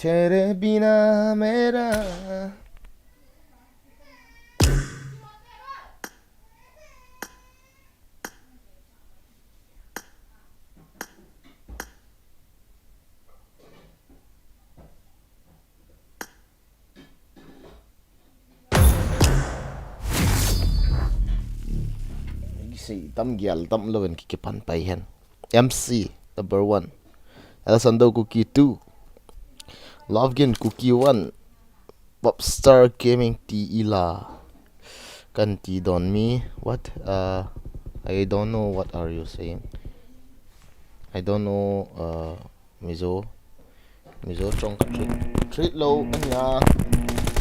तेरे बिना मेरा si tam gyal tam loven ki pan pai hen MC number 1 Alessandro cookie 2 Lovekin cookie 1 Popstar Gaming T ila kan T don me what I don't know what are you saying. I don't know Mizo trong treat low anya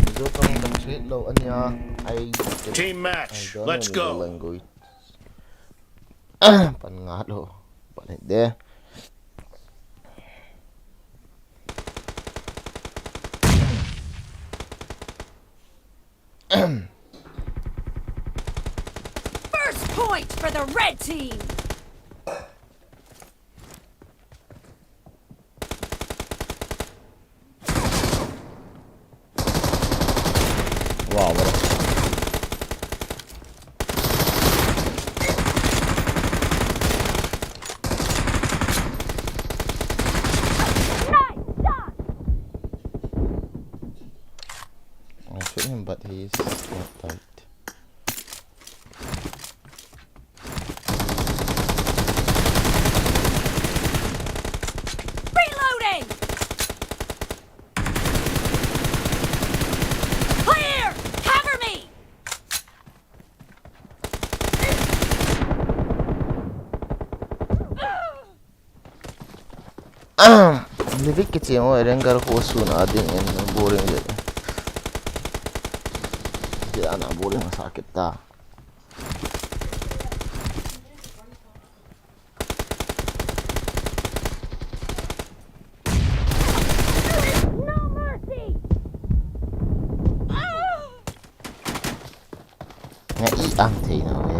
Mizo trong treat low anya Team match. Let's go. Language pan nga lo pan de First point for the red team. wow bro. I'll shoot him, but he's not tight. Reloading. Clear. Cover me. Livik kecil oh, rengar kosun ading yang boring je. Dia anak boring sakit ta. No mercy. Ngai ang thei na we.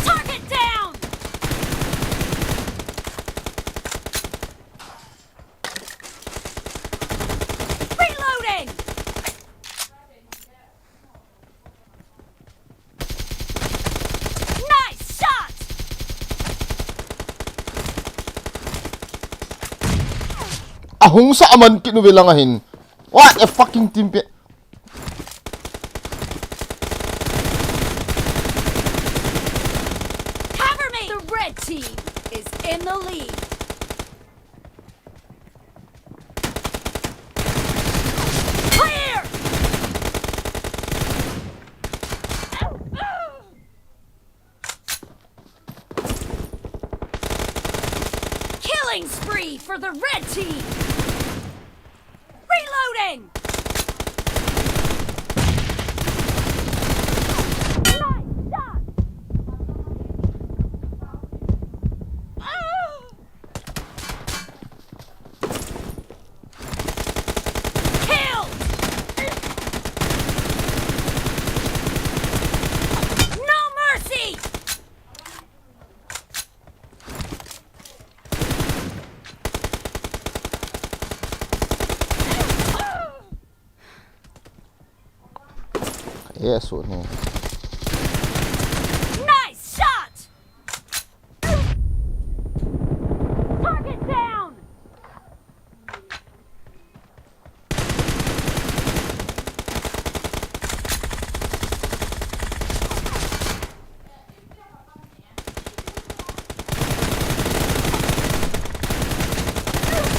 Target down. Reloading. Nice shot. Ahong sa aman kinuwilangahin. What a fucking team. Cover me. The red team is in the lead. Clear. Killing spree for the red team. Reloading. Nice shot. Killed. No mercy. Yes, what no. Nice shot. Target down.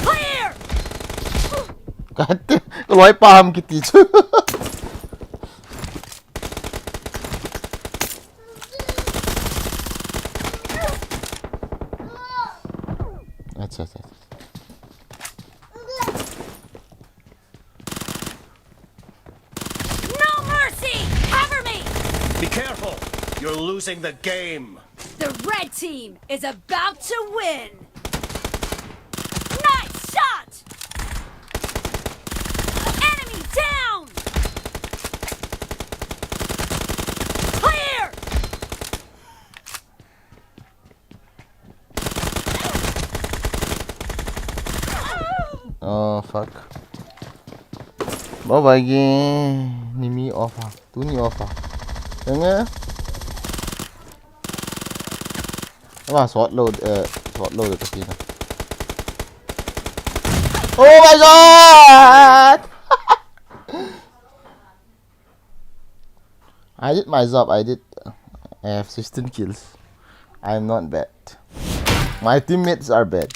Clear. Kante, kalway paham kiti chu. That's. No mercy. Cover me. Be careful. You're losing the game. The red team is about to win. Nice shot. Enemy down. bye ge ni mi offer tu ni offer nghe mà short load cái gì này. Oh my god. I did my job. I have 16 kills. I'm not bad. My teammates are bad.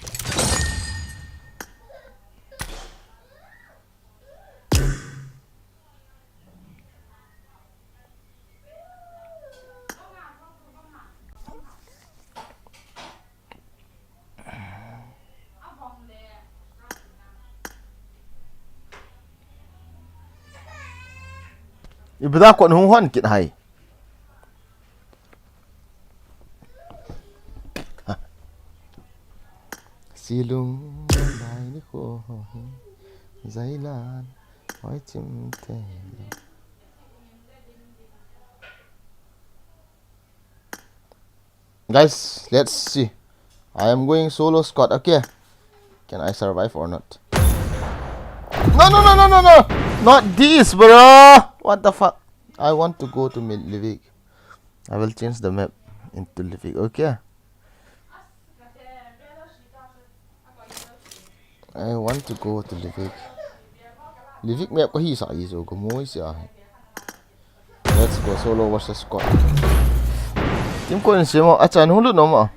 Ibra ko hung hon kit hai. Silung bai ni ko zai lan hoi chim te. Guys, let's see. I am going solo squad. Okay, can I survive or not? No, not this, bro. What the fuck? I want to go to Livik. I will change the map into Livik. Okay. I want to go to Livik. Livik map có hi sai rồi có mối gì à? Let's go solo versus squad. Team ko ni semo achan hulut no ma.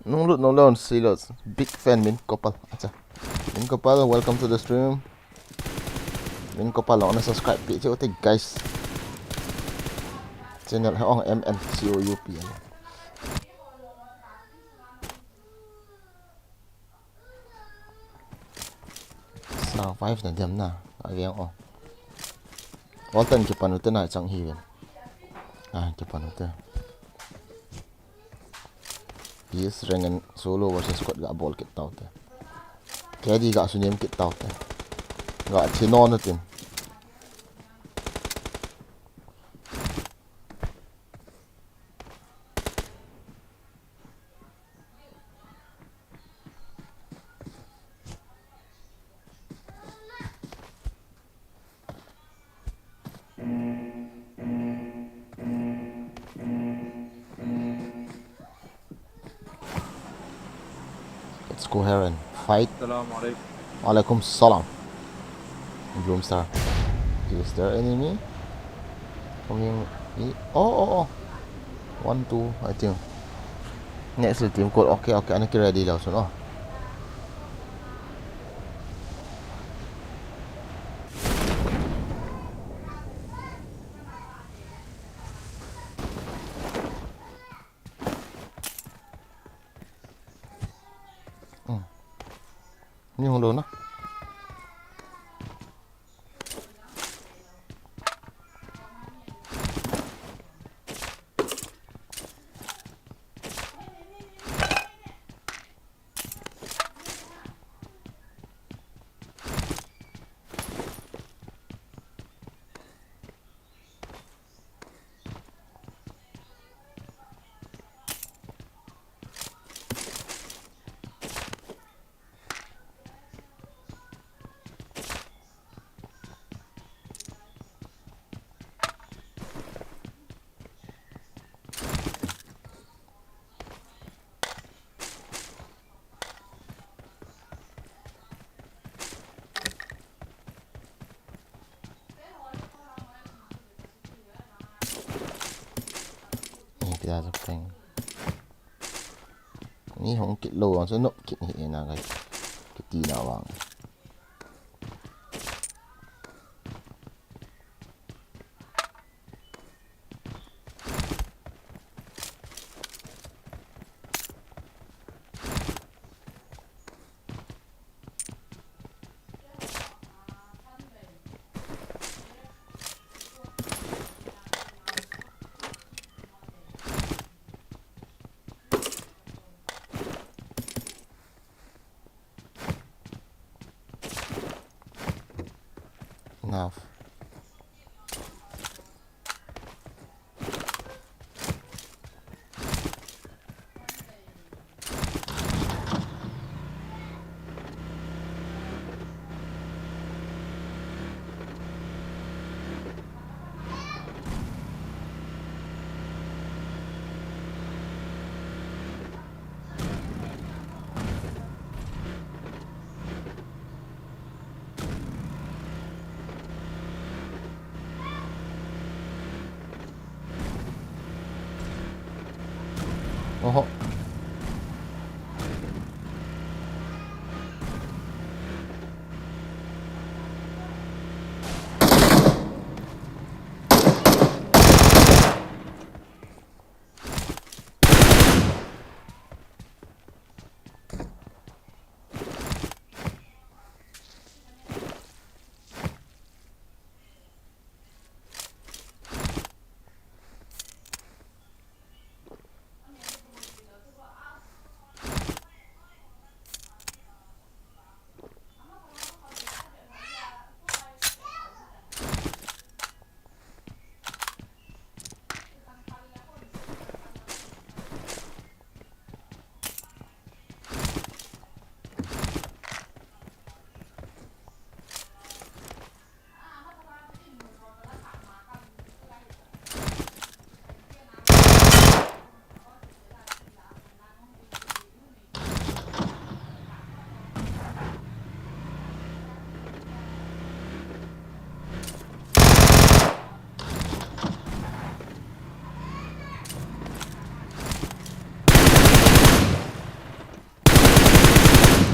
Nulut no leon silos. Big fan min kopal. Acha. Min kopal, welcome to the stream. Min kopal lo na subscribe page ote guys. Channel ong MN COUP. Survive na Edam Nah. Aviang oh. Walton ki panutan na chang hiwen. Ki panutan. Yes, rangan solo versus squad gak ball kit tau te. Kaya gak sunyem kit tau te. Gak chino na tin. Let's go here and fight. Assalamualaikum. Waalaikumsalam. Bloom star. Is there enemy? Coming. Oh. 1, 2, I think. Next team code. Okay. Anak ready lah so. Ni hong do na. Kita zapeng. Ni hong kit low ang so no kit ni na guys. Kiti na wang. Enough.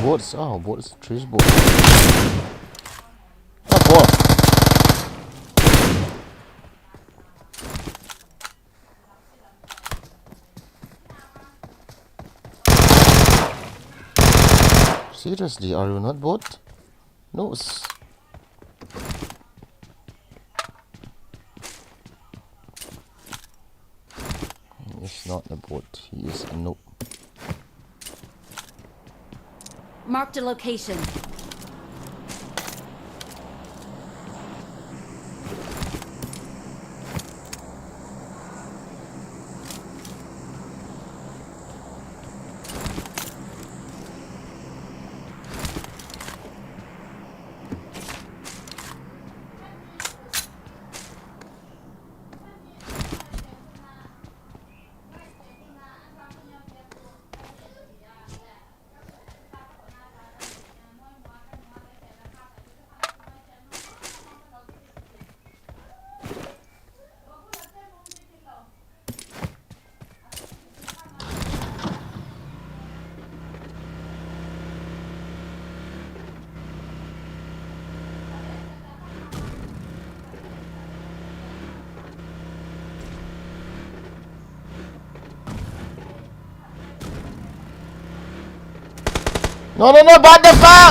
boats. Oh, boats. Trees boats. Ah, ball. Seriously, are you not bot? No. He's not a bot. He is a noob. Marked a location. No, what the fuck?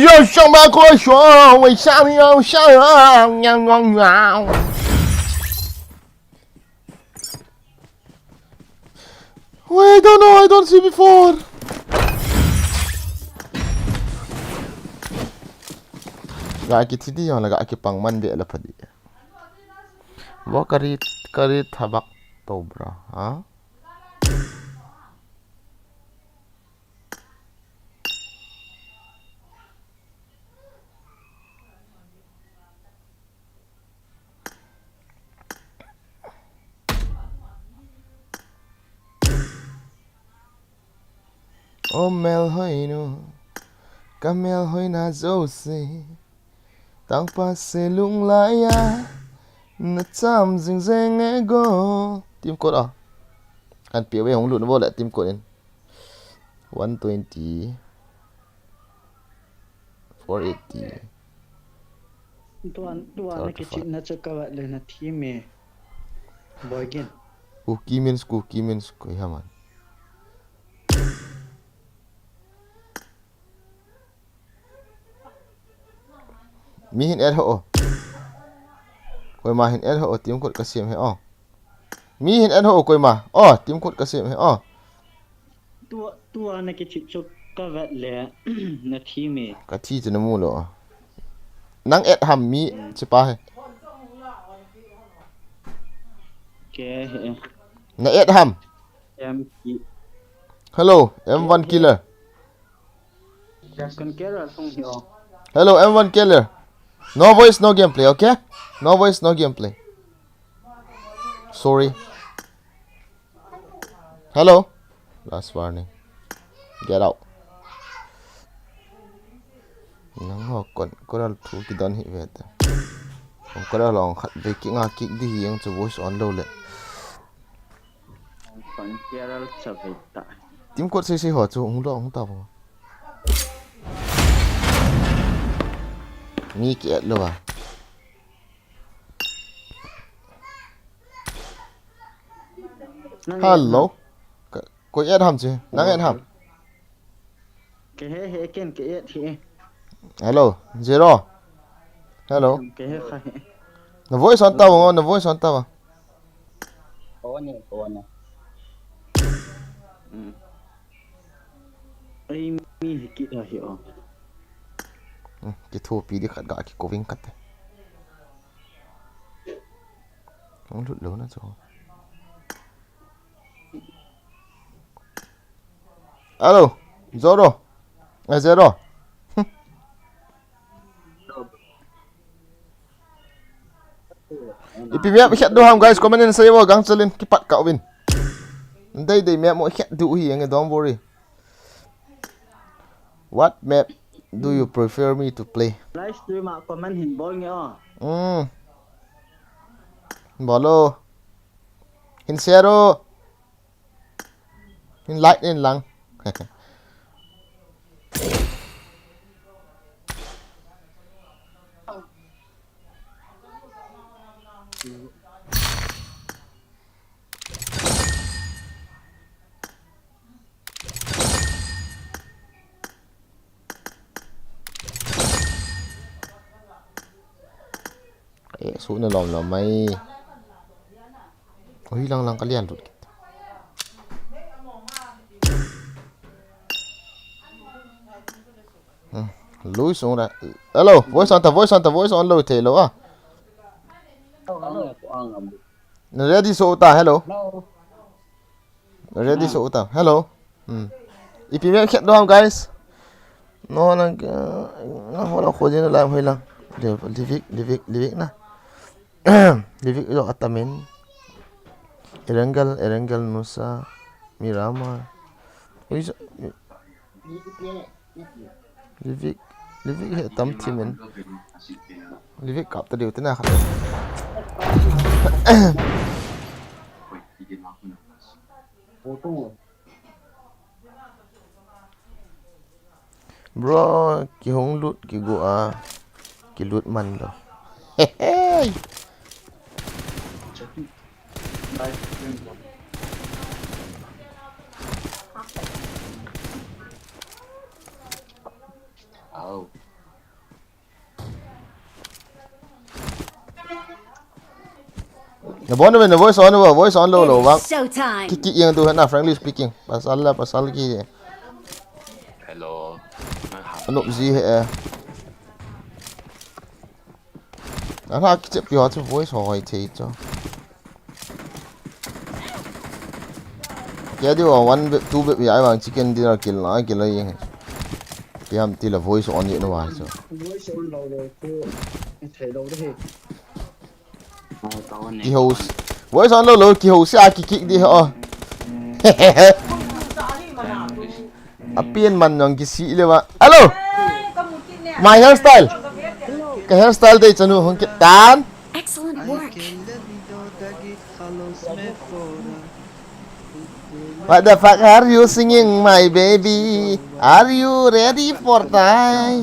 Yo, 上班快说，为啥要上？Wait, don't know, I don't see before. Gak tidi yang laga aki pangman dia lah padi. Bawa kari tabak tau bra, ha? Oh mel hoi no, kamel hoi na zosi, tang pa se lung laya, na cham zing zeng ego. Team code ah, kan pia wei hong lu na bo la team code in 120 480. Tuan nak kecil nak cakap le nak team boy again. Cookie means ya man. Mi hin er ho. Koi ma hin er ho team code kasim he oh. Mi hin er ho koi ma. Oh, team code kasim he oh. Tuan nak kecil cakap le nak team Ka thi je na mu lo. Nang et ham mi chipa he. ke Na et ham. Hello, M1 killer. Kan kira song hiyo. Hello, M1 killer. No voice, no gameplay, okay? No voice, no gameplay. Sorry. Hello. Last warning. Get out. Nang ho kon koral thu ki don hi vet. Ong koral long khat be ki nga ki di yang chu voice on lo le. Kan kira sabita. Tim code se ho chu ong lo ong ta bo. Mi ki at lo ba. Hello. Ko et ham chứ? Nang et ham. Ke he ken ke et he. Hello, Zero. Hello. Ke he khai. The voice on tao ngon, the voice on tao. Ko ni. Ai mi ki dah hiyo. Cái thua pi đi khát gạ cái cố vinh cắt đấy. Không lụt lớn nữa rồi. Alo, Zoro. Zero. Ipimia khét do ham guys, comment in say wo gang chalin ki pat ka win. Đây map mo khét du hi ang don't worry. What map do you prefer me to play? Live stream comment hin bol nghe. Bolo. Hin share. Hin like in lang. Số nó lòm là mấy ôi lăng lăng cái liền rồi lối xuống đây hello voice on lối thế lo à ready số ta hello ready số ta hello ipimen khet doang guys no nang no hola khojin la hoilang livik na livik lo atamin erangal nusa mirama livik he tam thimen livik kap ta deu tena khat bro ki hong lut ki go a ki lut man lo hey the voice on lo bang Showtime. kiki yang tu na frankly speaking pasal ki Hello. anop zi he ana ki chep yo tu voice hoi the cho ya di wa 1 bit 2 bit ya bang chicken dinner kill na kill yin yam ti la voice on ye no wa so voice on lâu rồi cô thấy đâu đấy ki ho voice on lo ki ho sia ki di ho apien man nong ki si le wa hello my hairstyle cái hairstyle đây chanu hong ki tan Excellent work. what the fuck are you singing my baby are you ready for die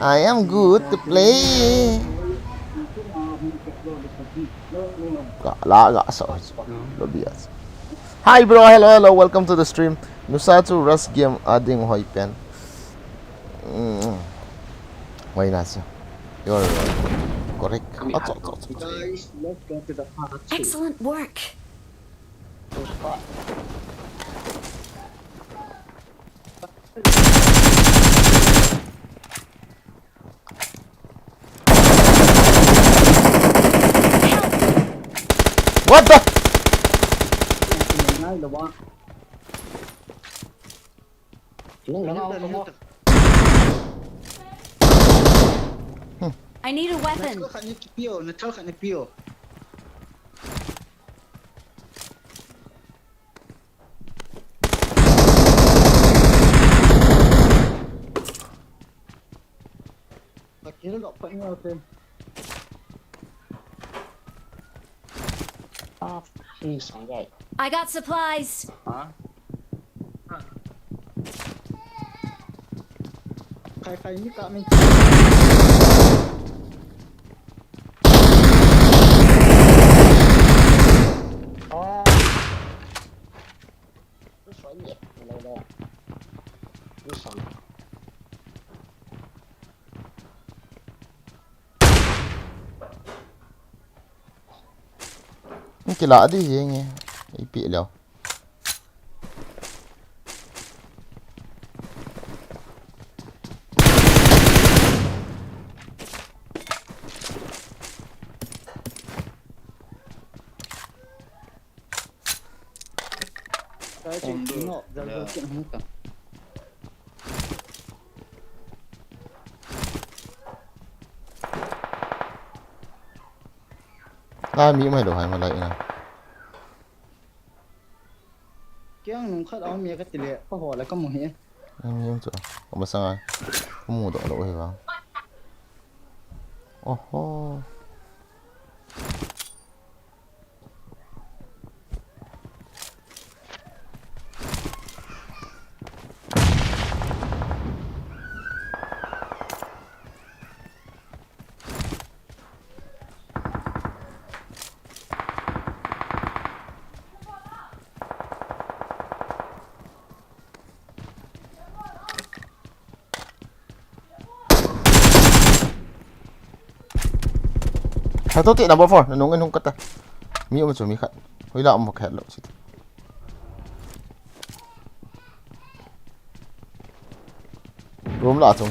I am good to play gak so lo bias hi bro hello welcome to the stream nusatu rush game ading hoi pen why not so you're correct guys let's go to the part Excellent work. what the ngay là ba I need a weapon. nó khăn piêu nó thao khăn piêu nó đọc phải nhau thêm I got supplies. khai như cả mình cái lạ đi gì nghe bị liệu cái chuyện nó ra chuyện không cả mi mày đồ hay mà lại nè cái ông khách ông mía cái tỷ lệ có hỏi là có một hiệp mi không chịu không mà sao ai không mua đồ lỗi vào oh Satu tik number 4 nanungin hung kata. Mi macam mi kat. Hoi la mo kat lo situ. Room la chung.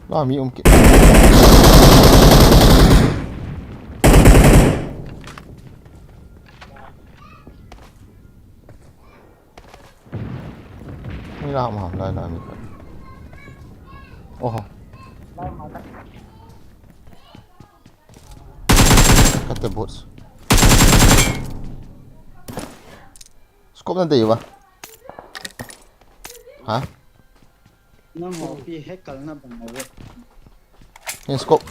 La mi ki. Hoi la ma la mi kat. Oh. Kata bots. Scope nanti ba? Hah? Nang ho pi hekal na bang mo. Ini scope.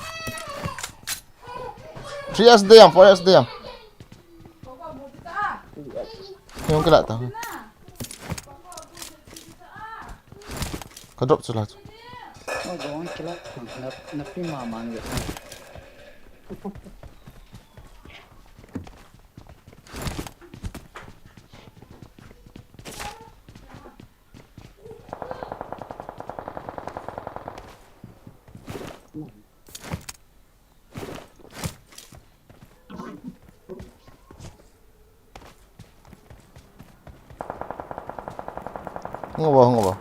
3 SD yang, 4 SD yang. Yung kila ta. Ka drop sulah tu. Oh, gawang kila na pi mamang ge. Ngapa?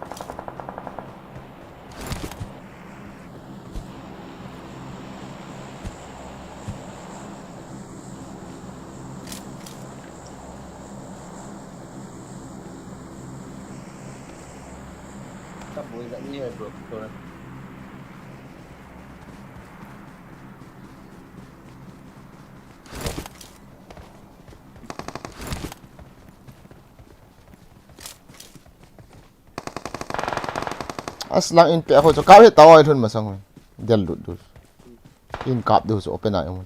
Sắp buổi dẫn như là được rồi. Aslang in pe ako so kawit tawa thun masang. Del lut dus. In kap dus open na mo.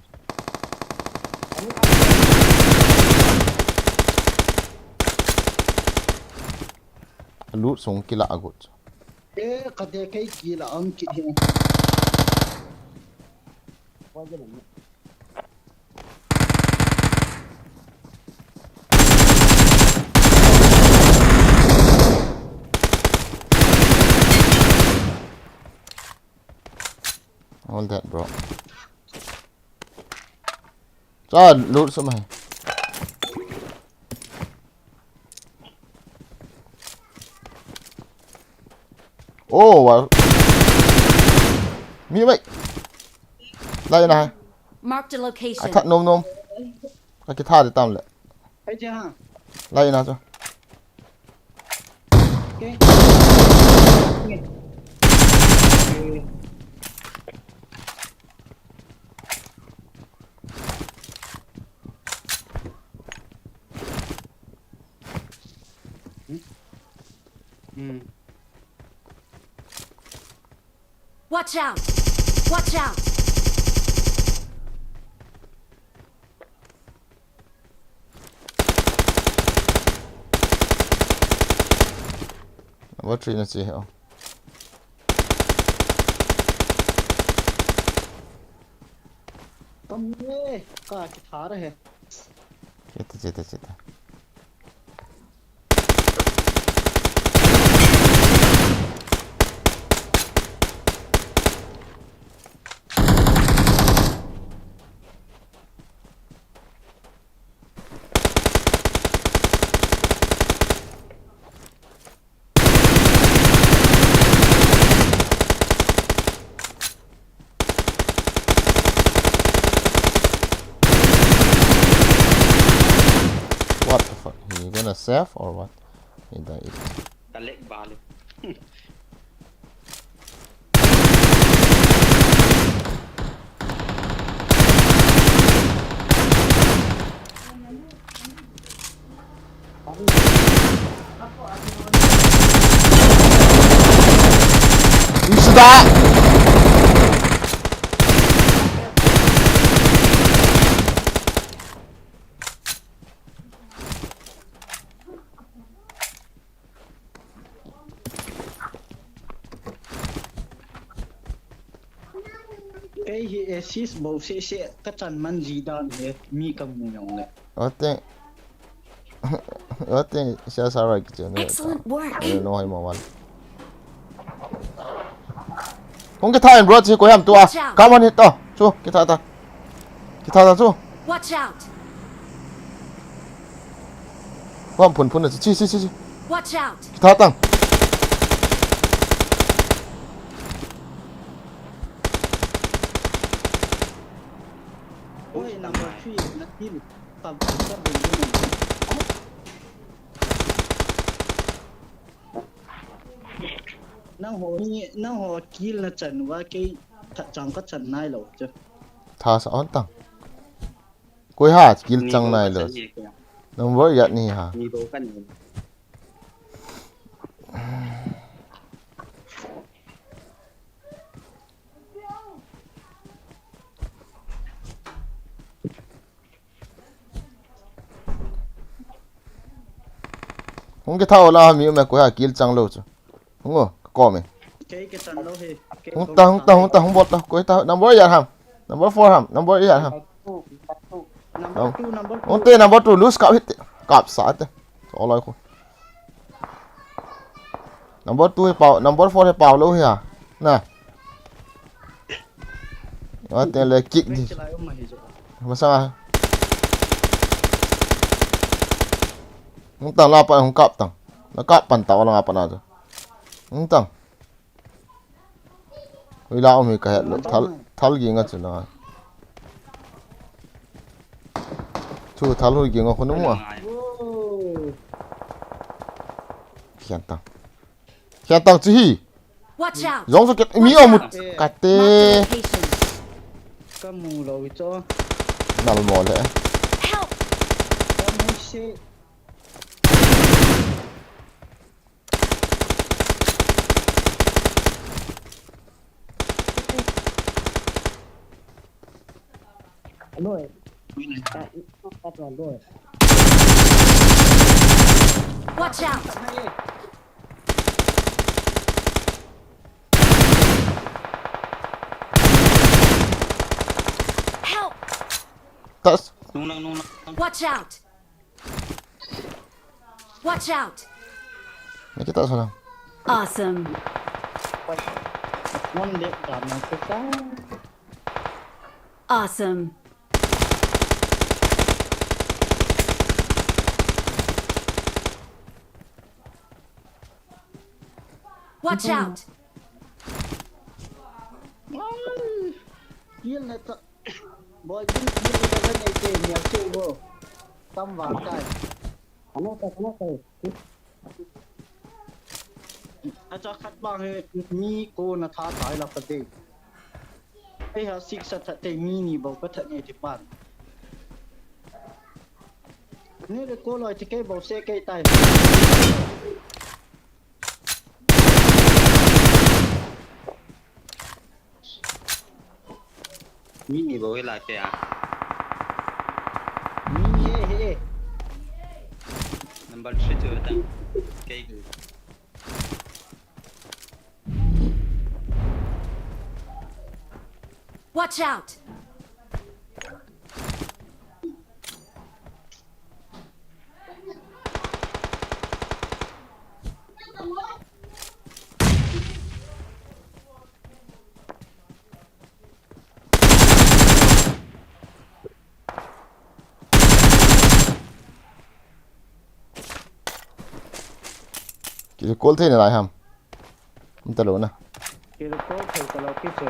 Lut song kila agot. Kade kai kila ang ki he. All that, bro. Cho loot số mày. Oh, wow. Mi vậy. Đây này. Marked a location. Thật nôm. Cái tha để tao lại. Ai cha ha. Đây nào cho. Okay. Watch out! Watch out! What tree nó chỉ hiểu. Tâm ê, cả cái thả ra he. Chết. What the fuck? You gonna save or what? He died. Talek balik. Sudah. Cái hi assist bầu sẽ các trận man gì đó để mi cầm mù nhong này. I think siya sa right dyan. Excellent work. I don't know how mawal. Kung kita en bro si ko yam tua. Come on hit to. Chu kita ta. Kita ta chu. Watch out! Pom phun phun chi. Watch out! Kita tang. Ôi number 3 nó kill tập tập bình thường năng hồ kill là trận và cái thật chẳng có trận này đâu chứ Tha sa on tang. Koi ha skill chang nai lo. Number ya ni ha. มีโบกัน Kung kita wala mi me ko ha skill chang lo chu. Ngo ko me. cái trận đâu thì Hung ta bot ta ko ta number ya ham. Number 4 ham. Number ya ham. number 2 number 2 Unte number 2 lose kap hit. Kap sa te. So loi ko. Number 2 he pau, number 4 he pau lo ha. Nè. Nó tên là kick đi. cái lại ông mày rồi Mà sao? Không tao la pa không cặp tao. Nó cặp pan tao là apa na. Không tao. Ui lao mi cái thal gì ngắt chuna. Chu thal hui gì ngắt không đúng không? Khian tao chi. Watch out! Giống như cái mi ở một cái tê. Marked a location. cái mù rồi cho Nal mò lẽ. Help! cái mù xeด้วยตัดก่อนด้วย Watch out! Help! Tas. Watch out! Watch out! Này kita salah. Awesome! ngon đẹp cảm nó cái sao Awesome! Watch out! kill này ta boy kill là cái này cái nhà chơi vô tâm vào cái อันนั้นแต่อันนั้นแต่ อาจารย์คัดบางให้มีโกนะท้าทายเราประเดี๋ยวไอ้หาซิกสัตว์แต่มีนี่บอกว่าถ้าเนี่ยที่บ้านนี่เลยโกลอยที่แกบอกเสียแกตาย มีนี่บอกเวลาแกอ่ะ มีเฮ้เฮ้ number 3 tu dah kayak gitu Watch out! Kita call thế này lại ham. Không ta lộn à. เกี่ยวกับใครก็เราคิดเจอ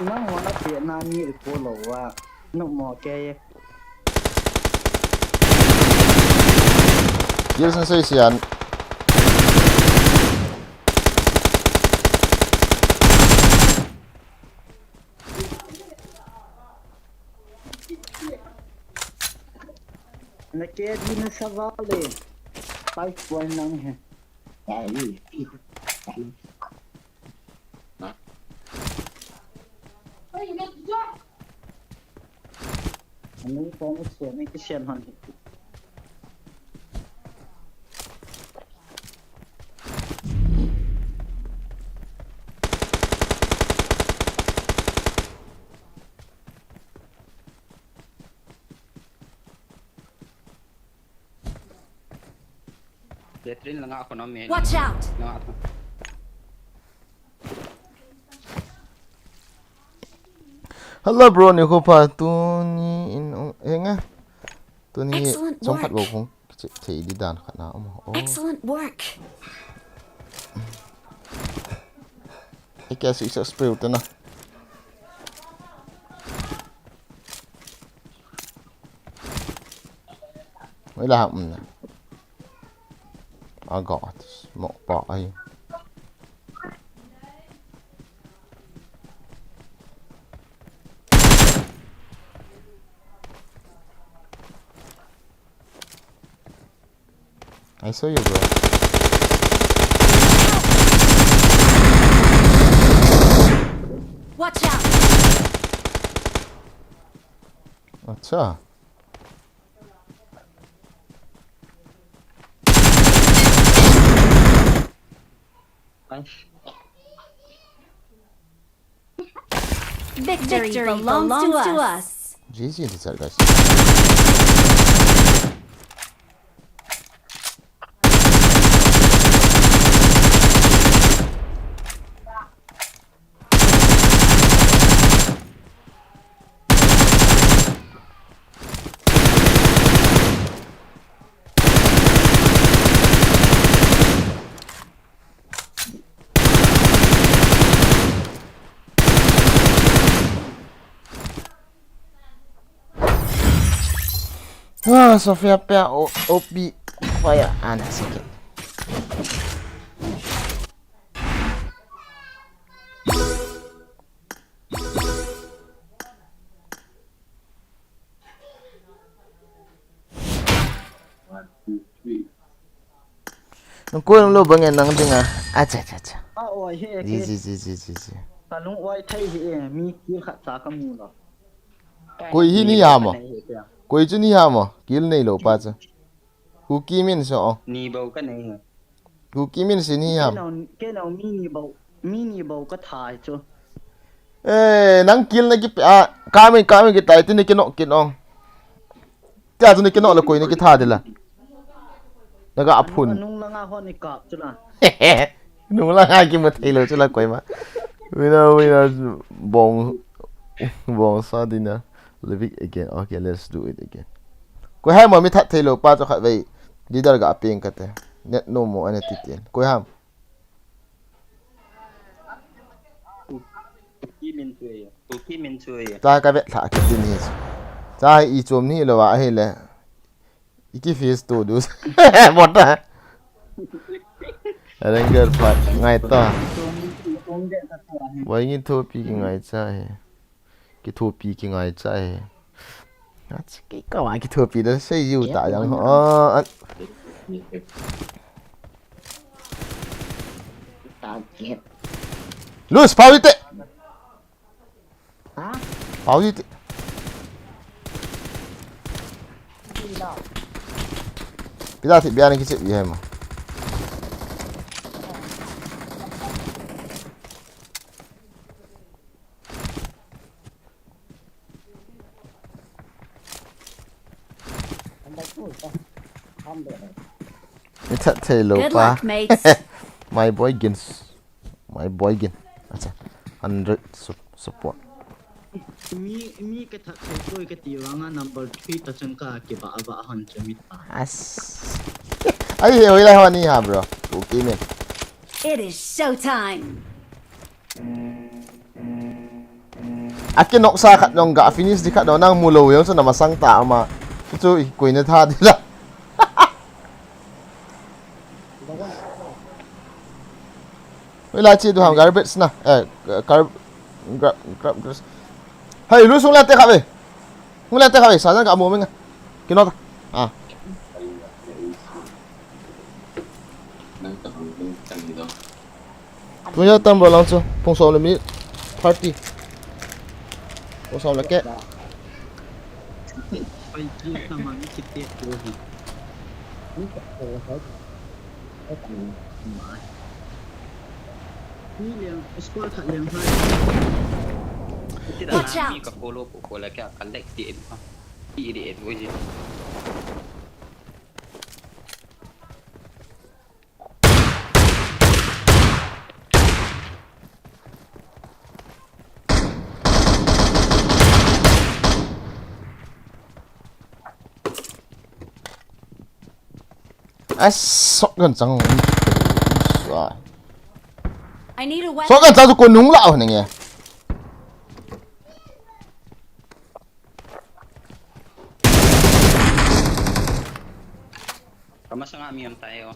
นั่งหัวนักเรียนนานี่โกหลว่าหนุ่มหมอแก Kill sensei sian. na kaya di na sa valley 5 point lang he ตายนี่ อันนี้ฟองเสียไม่ก็เสียนหัน Letrin lang ako na may Watch out! lang ako ฮัลโหล bro นี่เขาพาตัวนี้อินเองอะตัวนี้ Excellent สมผัด work. บอกผมเฉยดีด่านขนาดโอ้ Excellent work. ไอ้แกสิสเปรย์ตัวนะไม่ละมันนะI gotหมกปอไอI saw you bro Watch out. अच्छा Victory belongs to us. GG in the chat guys Sofia Pia OP Fire Ana sakit Nungkuin lo bangen nang dengar aja อ้าวโอ้ยเฮ้ย Ji ตาลุงไว้ไทยเฮ้ยมีกี่ขัดสากมูล Koi hi ni yama Koi chu ni yama Kill nei lo pa cha Cookie min so นีเบาก็ไหนเหรอ Cookie min si ni แก yam เรามินิเบาก็ถ่ายจ้ะ nang kill na ki kami ki tai tin ki no ong Ja chu ni ki no la koi ni ki tha de la Daga apun นุ่งละงาฮอนี่กาบจ้ะล่ะ Nung lang hagi mo tayo sila ko ma. Wina bong sa din na living again. Okay, let's do it again. Ko ham mo mi that tayo pa to ka vai. Di dar ga aping ka te. Net no mo ana titin. Ko ham. ที่เมนช่วยตูที่เมนช่วย Ta ka vet tha ka tin ni. Ta I chom ni lo wa he le. Iki face to dus. Mot ta. Ranger pat ngai ta. Wai ni thopi ki ngai cha he. Ki thopi ki ngai cha he. Cái câu ai cái thừa phí đó xây dù tại rằng họ Luz, pháo đi tệ Pháo đi tệ Cái ra thì bia này cái chuyện gì hề mà It's a tail Good pa. luck, mates. My boy gins. Acha. 100 support. มีกระทะใช้กล้วยกระติว่างา number 3ตะจังกาเก็บบ่หันจะมิตา As. Ay, wala ho ni ha, bro. Okay man. It is showtime. Akin nok sa kat nong ga finish di kat do nang mulo yung so na masang ta ma. Ito ikoy na tha dila. Wala chi do ham garbage na. Grab. Hey, lu sung late ka be. Sung late ka be. Sa ka mo nga. Kinota. Ah. นั่งกับมันจังดีเนาะ Punya tambah langsung. Pungsong le minute. Party. Pungsong le ke. ไปยืดน้ำมันคิดเตี้ยตัวหินี่เลี้ยงสควอตขัดเลี้ยงให้ ที่ด้านมีกับโปโลโปแล้วก็กันเล็กดีเอ็นที่ดีเอ็นไว้สิ Oi 哎，索กันจังสวย I need a 索 weapon. กันจังทุกคนนุ่งเหล่าเนี่ยไง Kama sa nga miyam tayo.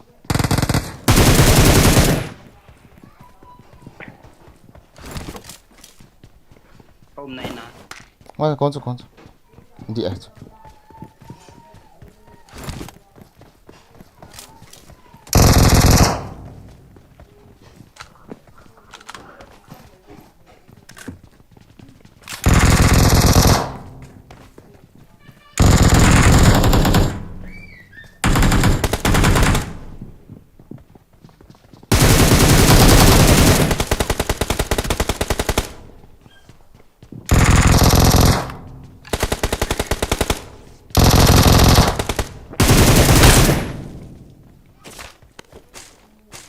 Home na yun ah. 我讲错，你哎。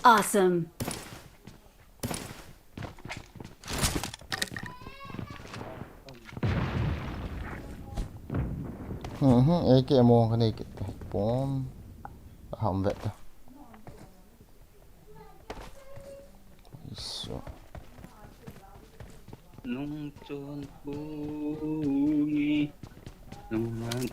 Awesome. Eke mo kan eke bom ham vet så Nung chôn bungi nung man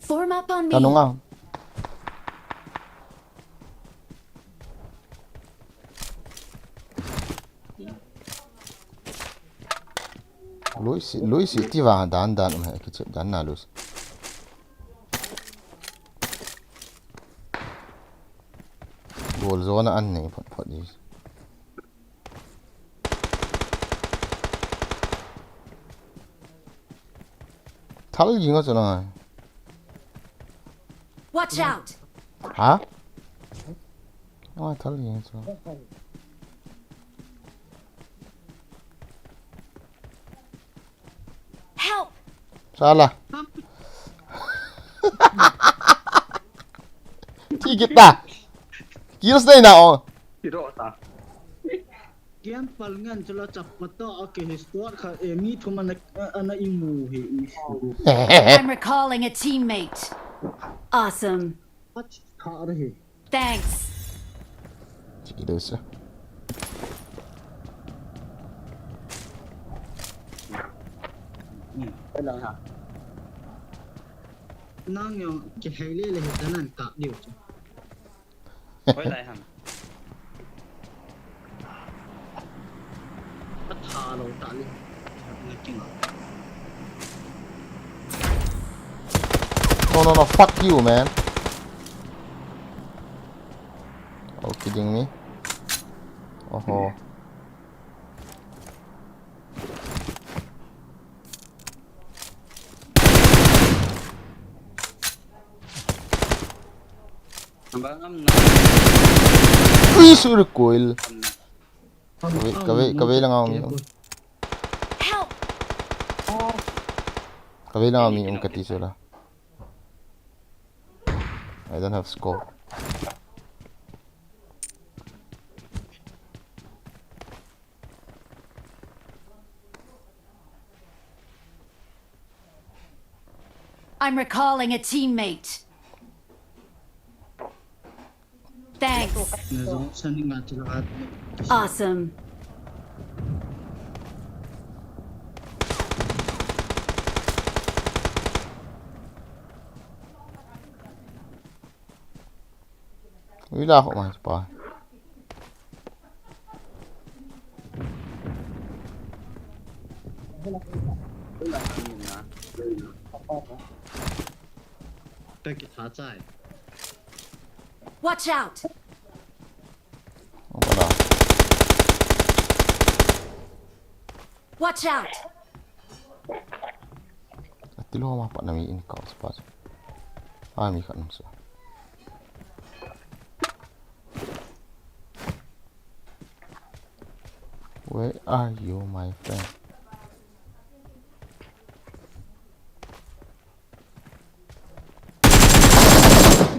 Form up on me. tanong nga Luis ti va dan mà cái chuyện gắn nào Luis goal zone ăn này phật gì thal gì ngó chỗ nào Watch out. hả thal gì ngó chỗ Help. salah thì kita kilos na ina Hiro ta. Kian palngan cula capata oke histoire ka emi thumana ana imu he isu. I'm recalling a teammate. Awesome. Ach kha rahe. Thanks. kilos Kailan ha? Nang yo ke hele le danan ka dio chu. Oi lại hằng. Bắt tha lo ta le. Ngai king. no fuck you man oh kidding me oh bAAM na. Uy, sur coil. bAAM na. Kabe lang ako yung Help. kabe lang ako yung katisura. I don't have scope. I'm recalling a teammate. Thanks. Nazo sani nga cula at. Awesome. Wala ako mas pa. Take it outside. Watch out. Wala. Watch out! At lo ma pa na mi in ka spot. Mi ka nung so. Where are you, my friend?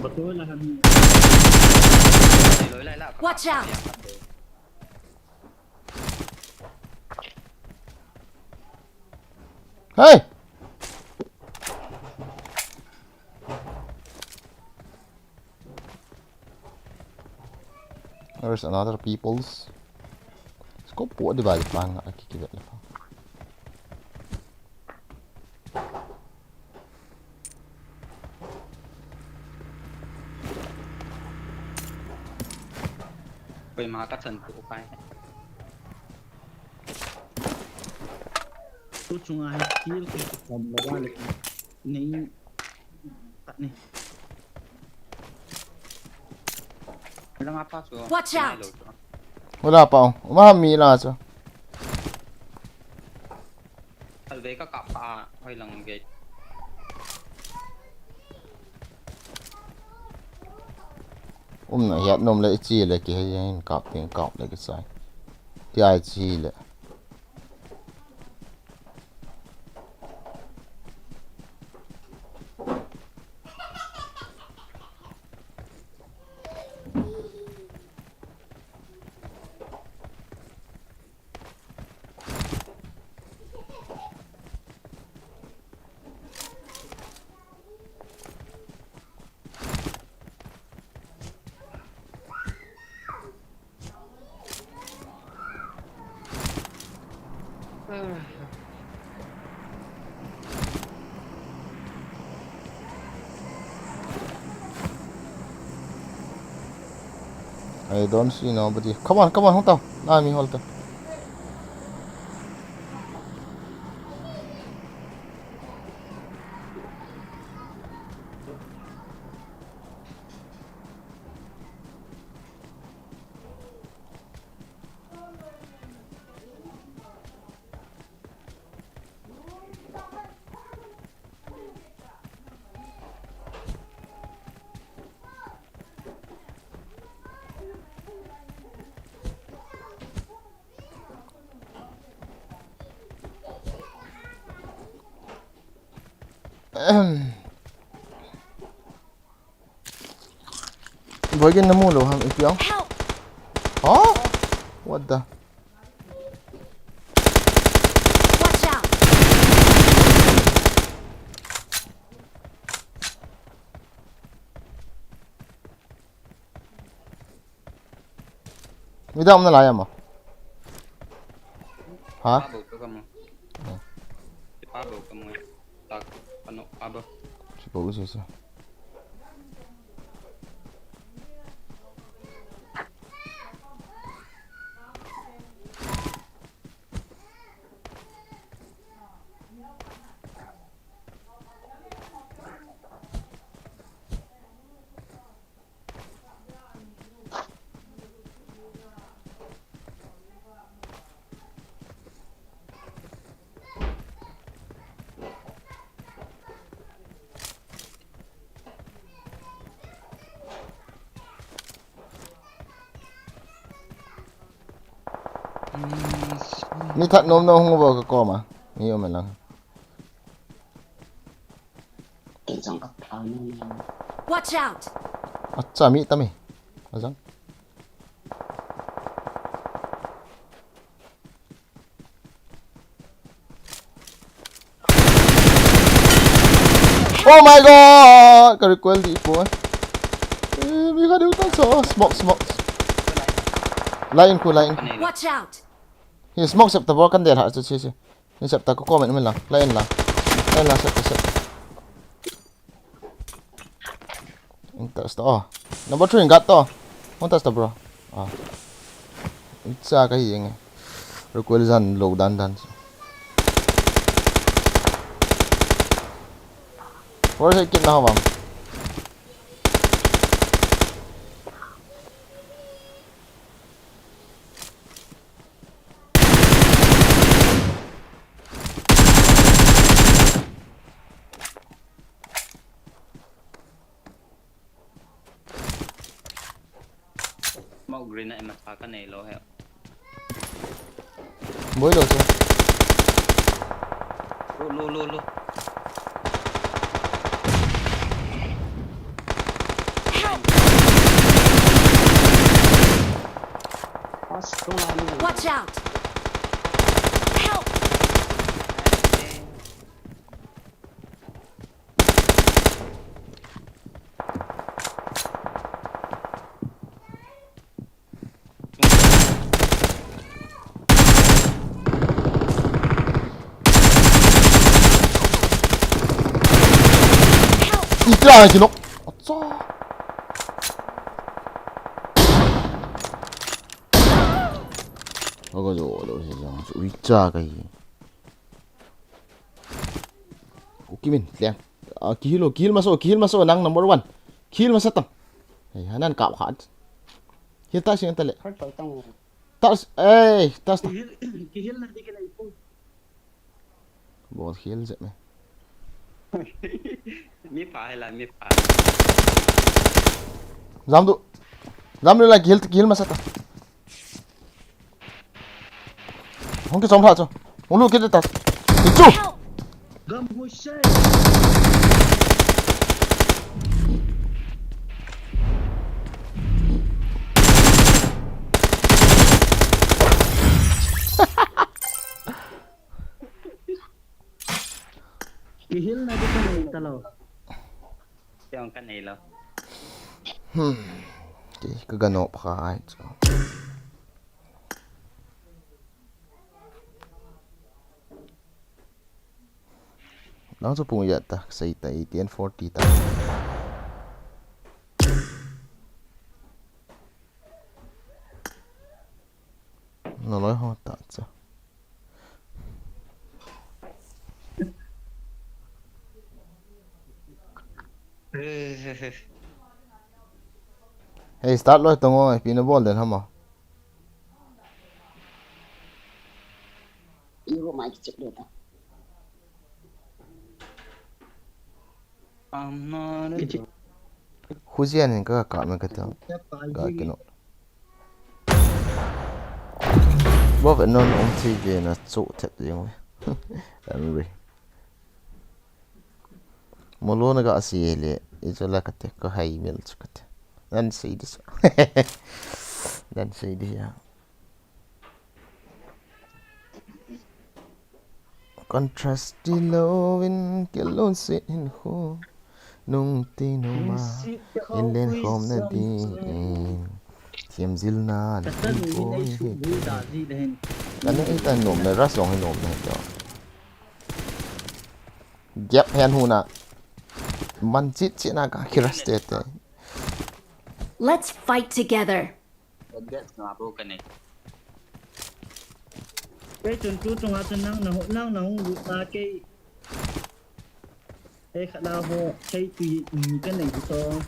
Betul lah kami. lối lại là Watch out! Hey! There's another people's. Có bộ đi bài bằng cái kia vậy.ไปมาก็สันตุไป Tu cuma hasil kita tambah lagi. Ni tak ni. Lang apa so Watch out! Wala pa oh. Umami lang so. Alve ka kapa hoy lang gate Na hiat nom le chi le ki hayin kap tin kap le ki sai. Ti ai chi le. I don't see nobody. Come on, không tao. Mi hold tao. Với cái nó mua đồ hàng ít Help! Huh? What the? Watch out! Edam Nah là mà? Hả? Pabo ka mo Pabo ka mo tak ano abo Suppose so. Ni thật nôm đâu không vào cái co mà. Nhiều mình là. Watch out! Chả mỹ tâm mày. Rằng. Oh my god! Cái recoil đi po. Mi ka điều tao so smoke. Lain ko lain. Watch out! He smoke sập tao kan der ha chu chi. Ni sập tao có comment mình là. Lain là sập. Intas to. Number 3 gat to. Montas to bro. Sa cái gì nghe. Recoil dần low dan. Where's it getting now, man? mau green này mà phá cái này lo hẹp Mới rồi chứ. lu Watch out! Help! 이따 기노. 어쩌. 어가지고 어디서 위자가 이. 웃기민 그냥. 아 길 마소 낭 넘버 1. 길 마섰다. 에 하나는 까고 하. 히타 시간 달래. 따스 에이 따스. kihil na di ka na ipo. 뭐 힐 제. mi phá hay là mi phá 잠도 라 길 마섰다. 홍게 좀 하죠. 오늘 깨졌다. 이쪽. Gam ho siya. Kihil na di ka na italaw. theo cái này là cái gần nộp khai. Nó sẽ bùng dậy ta xây tay tiền 40 ta. Nó nói hoa tạ sao. Hey start lo ito ngo pina ball din hama. Iwo mai chụp được ta. I'm not a Hujian ka ka me ka ta. Ga kino. Bo ve non om TV na chu thet yong. Am ri. Molona ga asiele ijola ka te ko hai mil chukate. Dan sei dis. Dan sei dis ya. Contrast di lovin kelon sit in ho nung tino ma in len hom na din thiam zil na Kata di ni ko ay hi subu dati dahin. ano ita nom na ras long nom na to gap hen hu na man chit chit na ka kiras te te Let's fight together. vô cái này Cái chân chú trong hạt chân năng hông lụt ra cái khả đào hồ cái tùy cái này của tôi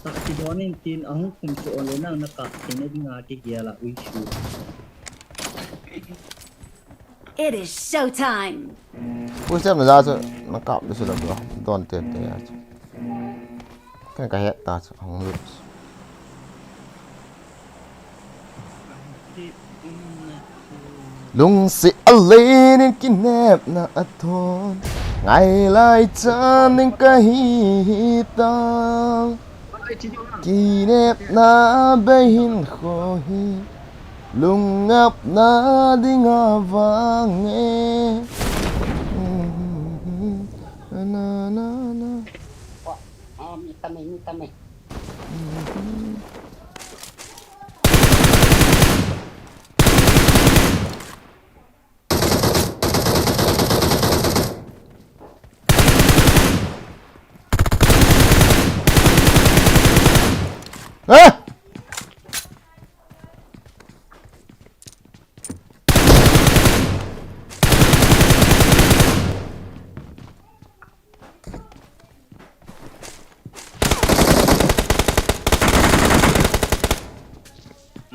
tại chỉ đó nên tin ông cùng chỗ lấy năng nó cặp thì nó đi ngã cái kia là uy chú. It is showtime. ui xem là ra chứ nó cạo được sự được toàn tiền te ya cái het ta không được lung si alin in kinep na aton ngày lai chan ning kahita kinep na behin khohi lung ngap na dinga vange na na na Mi tamay.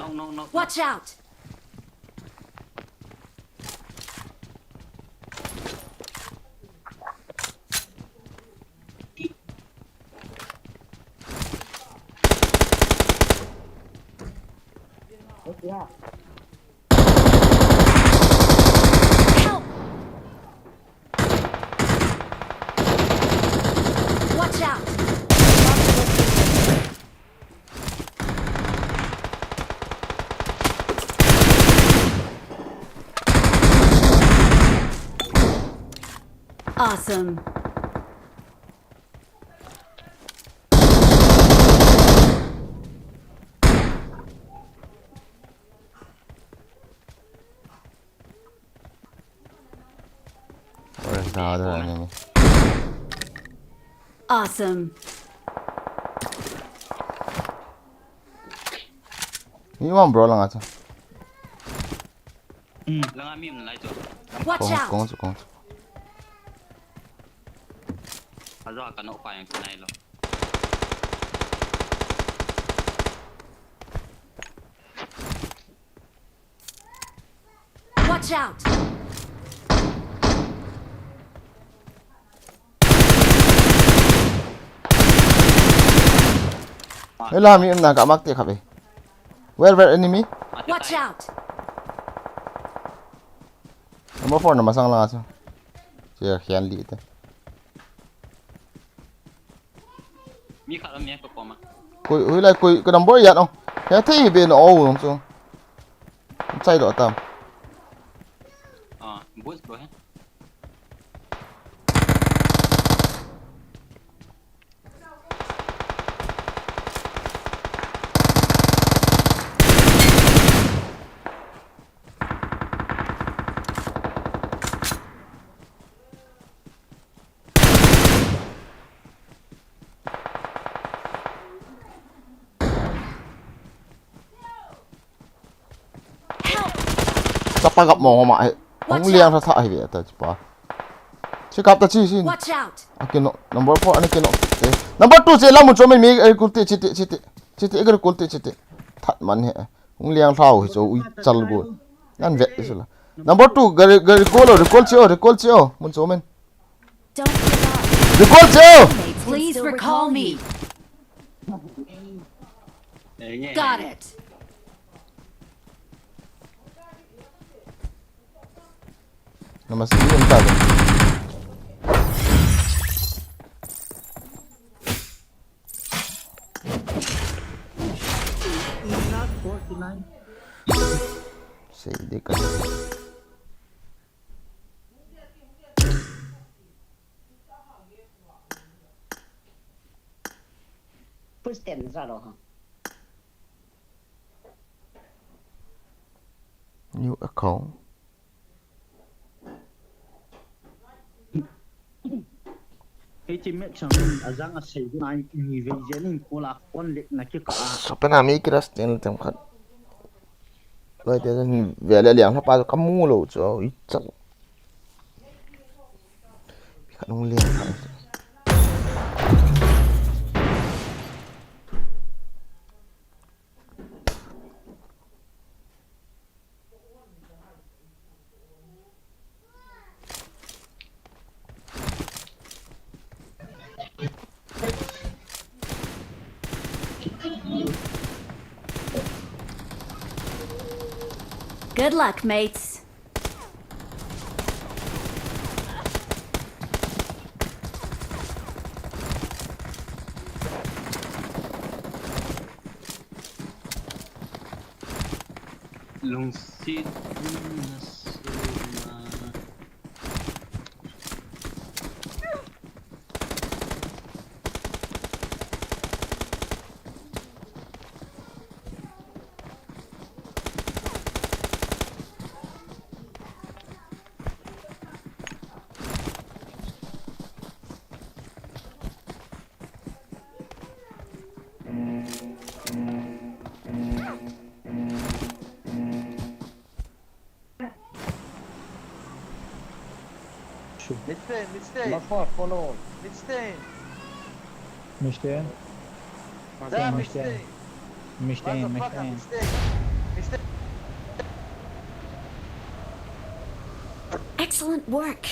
à no Watch out! Yeah. Help! Watch out! Awesome. Where's the other enemy? Awesome. You want bro lang ato. Lang ami yung nalay to. Watch out! Kung. Alo ka no pa yung tunay lo. Watch out! Wala mi na ka makti ka be. Where enemy? Watch out! Number 4 na masang lang ato. Siya khian li ite. มีขาแล้วมีก็พอมา Kuy lại kuy cái number yat không? Cái thấy bên ô không chứ? Chạy độ tầm. อ๋อบูสต์ด้วย Sắp bắt gặp mò mà không liang ra thải vậy ta chứ chỉ gặp ta chỉ xin. Watch out! Okay no number 4 anh kia no. Number 2 sẽ làm một chỗ mình mi culti chiti cái culti chiti. Thật man he. Không liang thao thì chỗ chal bu. Nan vet chứ là. Number 2 gari recall chiêu một chỗ mình. Don't give up. Recall chiêu. Please recall me. เอ้ยเนี่ย Got it. Nama sini entar. Not 49. Say dia kan. Push them ra rồi hả? New account. Cái chim mẹ chẳng azang a sei nai ni ve jenin kola kon lek na ki ka. Sebenarnya mi kira channel tempat. Vậy thì về lại liang thapa có mua lẩu cho ít chắc. Khả năng liang phải. Good luck, mates. lung sit nasuma Mid-stain. Before follow. Mid-stain. مشتين There, مشتين mid-stain. مشتين Motherfucker, مشتين mid-stain. Mid-stain. Excellent work.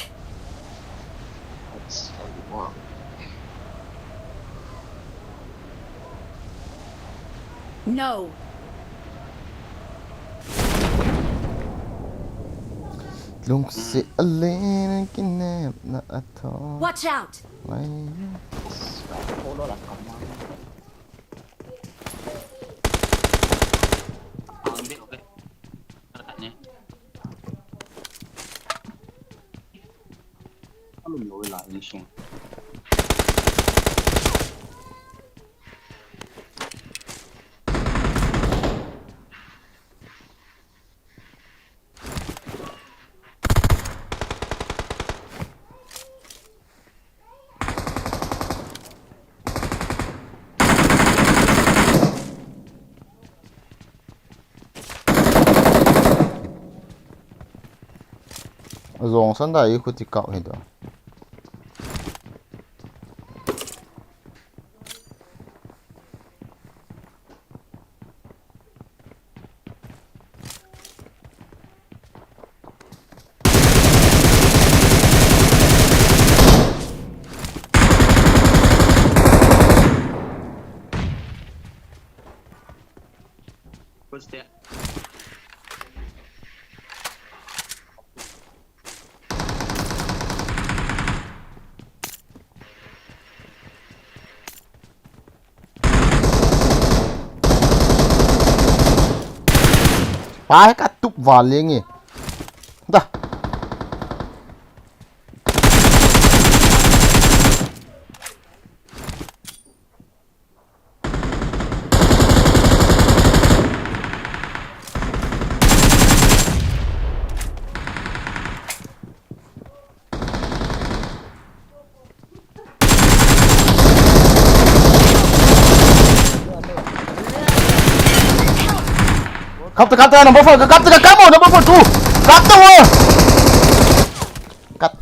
No. ลงเสียเลนกินแนบนะอัทอ Watch out! ไว้ โคโรล่ะครับมา เอาเด็กเลยkatanya belum ya wala ini sih rong san da yi khu ti kau he do terus dia pa ka tup van le ngi da Kapta number 4 kapta ka mo number 4 2 kapta wo kat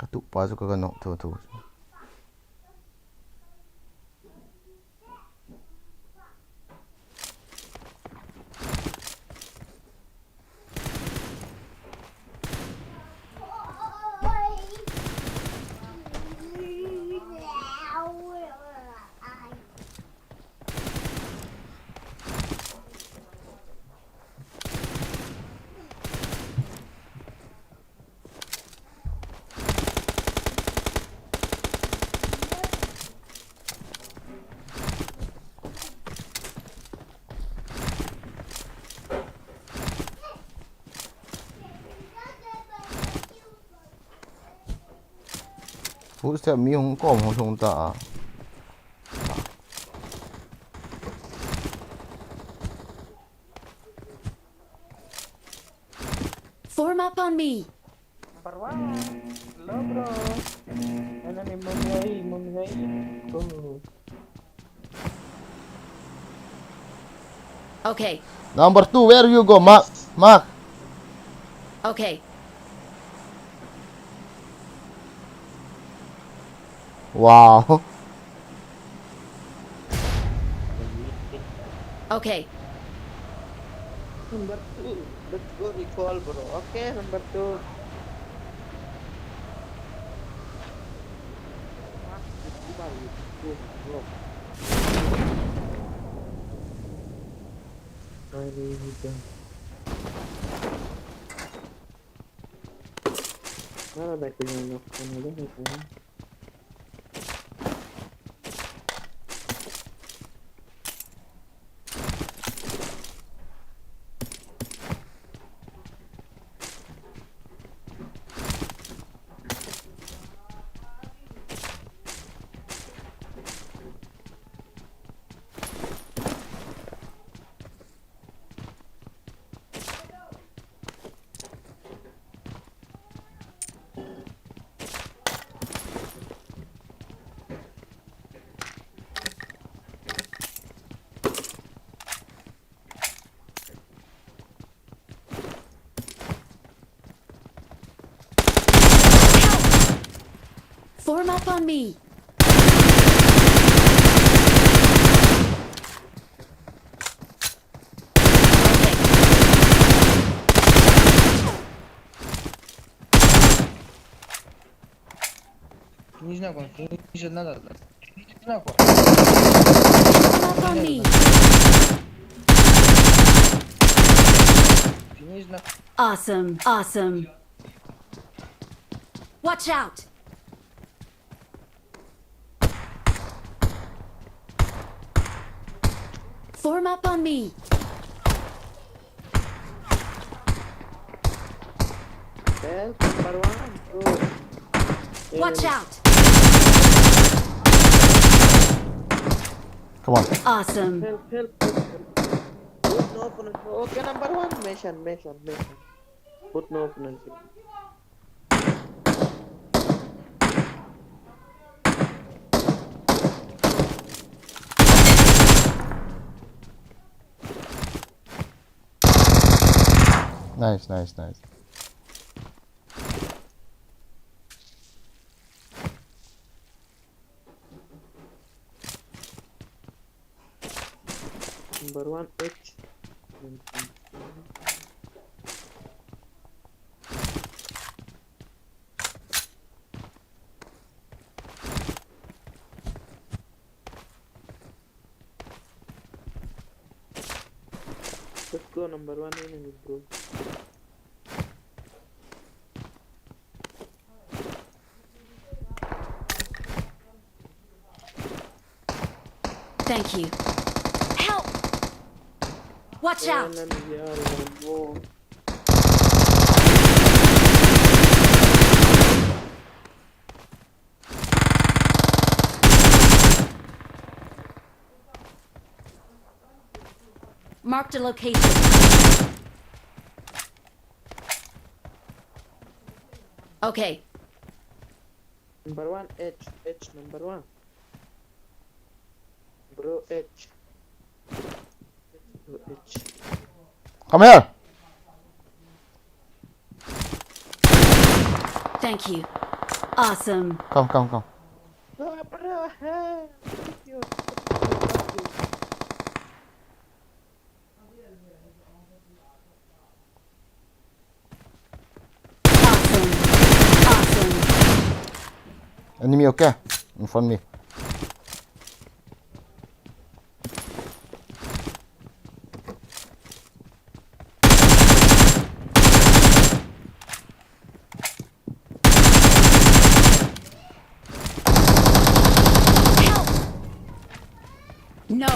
Katuk pa su ka nok tu Phú sẽ mi hong có hong song ta Form up on me. Number 1. Hello bro. Ano ni mumiyay ko. Okay, number 2 where you go mark okay. wow Okay. Number 2. Let's go recall bro. Okay, number 2. Mana baik punya nak up on me. Finish na kon, finish na dala. Finish na kon. Form up on me. Finish na. Awesome. Awesome. Watch out. Form up on me. Help, number one. Oh. Watch out. Come on. Awesome. Help. Put no opponent. Okay, number one. Mission. Put no opponent. Nice. Number one, H. Let's go, number one enemy, bro. Thank you. Help. Watch out. Enemy, yeah, one more. Marked a location. Okay. Number one, H, number one. Bro, H. Bro, H. Come here. Thank you. Awesome. Come. Bro, hey. Thank you. Awesome. Enemy okay? In front of me. Help. No.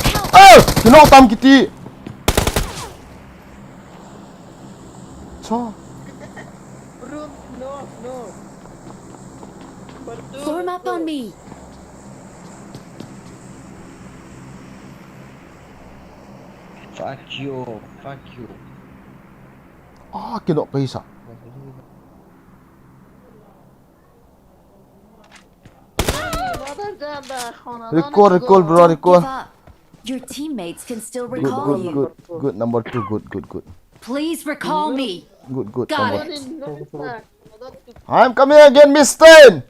Help. Oh! Kinoktam kiti! So, Bro, no. Number two. Form up on me. Fuck you. kinok pa isa. Recall, bro, Don't recall. give up. Your teammates can still Good, recall you. good. Number 2, good. Please recall me. Good. Got Number- it. I'm coming again, Miss Ten.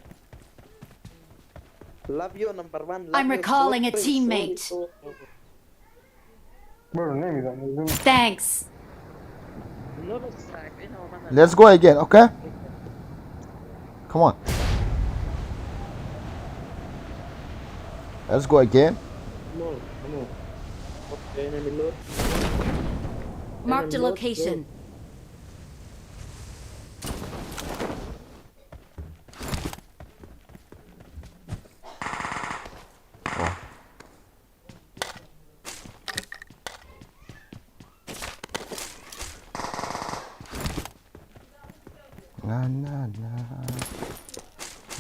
Love you, number one. Love I'm you. recalling a Sorry, teammate. sorry. Thanks. No, it's like, you know, man. Let's go again, okay? Come on. Let's go again. No. Okay, enemy load. Marked a location.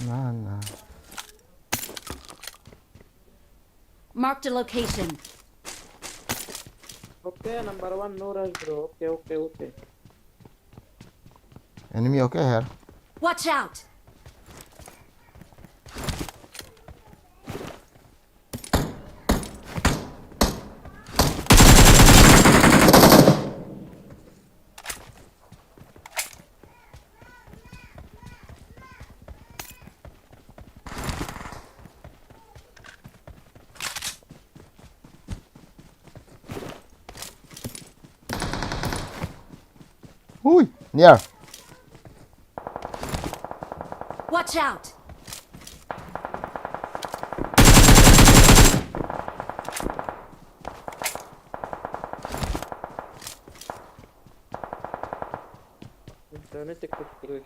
Na. Marked a location. Okay, number one, no rush, bro. Okay. Enemy okay here? Watch out. Near. Watch out! Internet TikTok terus.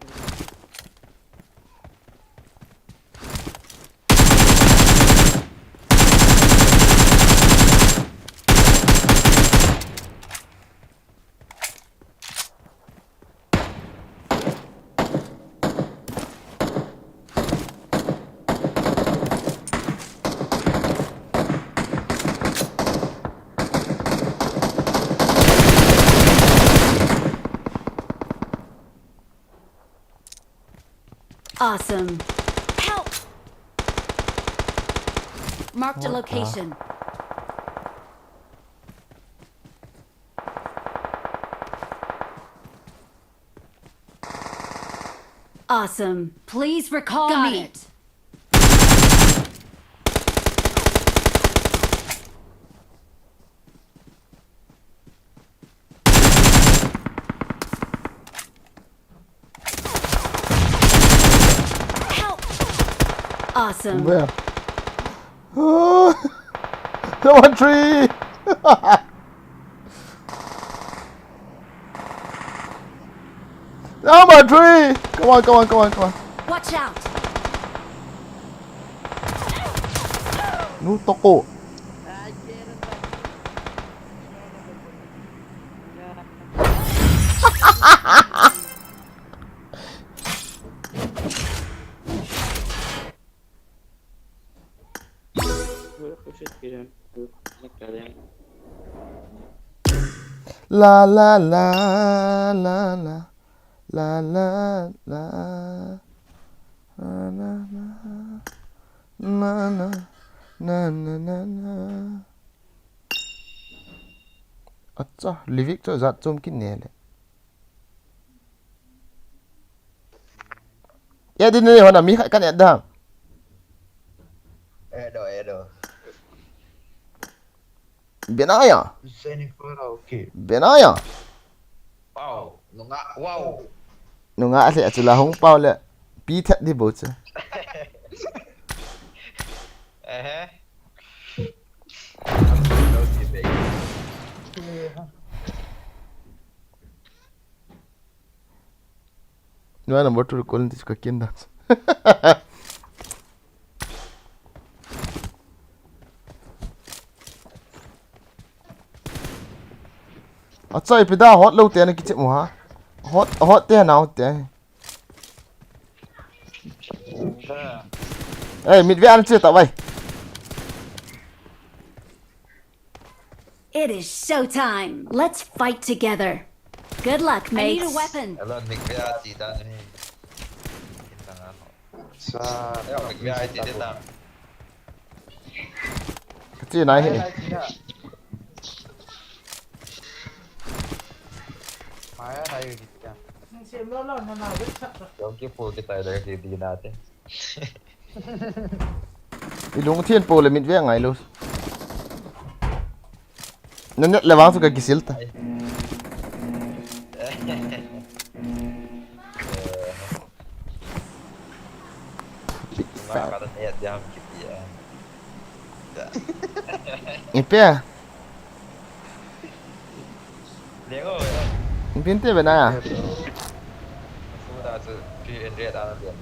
Awesome. Help! Marked a location. Awesome. Please recall Got me. it. Help! Awesome. Where? Oh, number 3. Number 3. Come on, come on, come on, come on. Watch out! No toko. La la la la la la la la na na na na na na na na. अच्छा लिविक तो जात चुम की नेले या दिन ने होना मी kan Edam Edo. Benaya Senifara, okay. Benaya Wow. Nunga, wow. nunga asli atula hong pau le pi that di bot sa no ana motor kolin tis ka kindat अच्छा इपिदा hot lo te na kiche mo ha hot te na hot te hey mid ve an che ta vai It is showtime. Let's fight together. Good luck, mates. I need a weapon. Hello, Migvea Tita. Migvea Tita. kiche nai he Maya tayo dito. Yung kipo kita tayo dito natin. ilung thien po le mid ve ngai lo Nannet lewang suka gisilta Kata niat jam gitu ya. ipe Lego. pinte bena Sudah tu P&D ada dia.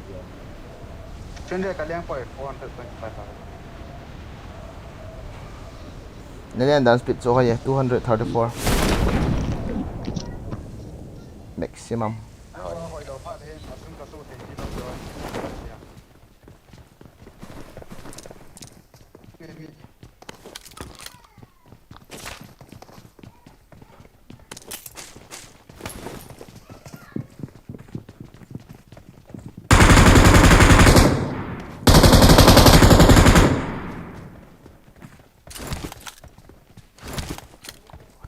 Friend kalian poi 425. Nannet dan speed so high 234 maximum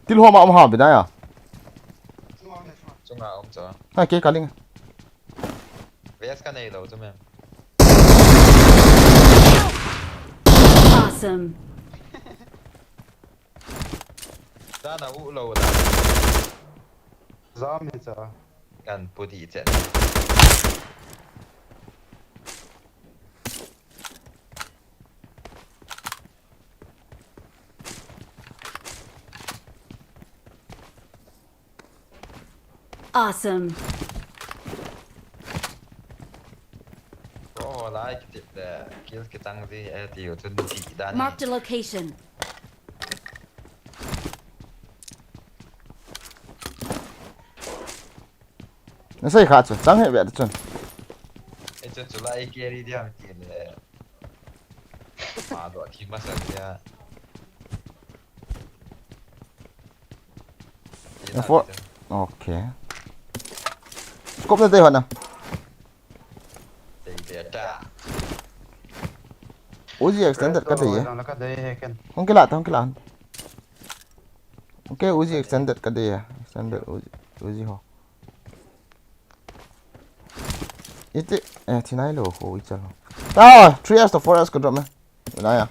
til hoa ma am ha bena ya Trung ngạo ông chờ. ha ke kaling VS cái này đâu chứ mẹ. Awesome. Ra là u lâu rồi. Zam ni cha. Kan putih set. Awesome. Oh, like the kills kita ngerti tiyo tu tidak nih. Marked a location. nó xây khá chứ chẳng hệ vậy chứ Itu tu lah kiri dia mesti le. Malu aki masa dia. nó for ok cốp lên tay hoạt nào Dia dah. Uzi extended cái gì Lang ka dai ken. không cái lạ không cái lạ ok Uzi extended cái gì extended Uzi ho itu thì này lo ho ichal tao 3S to 4S có drop mày này à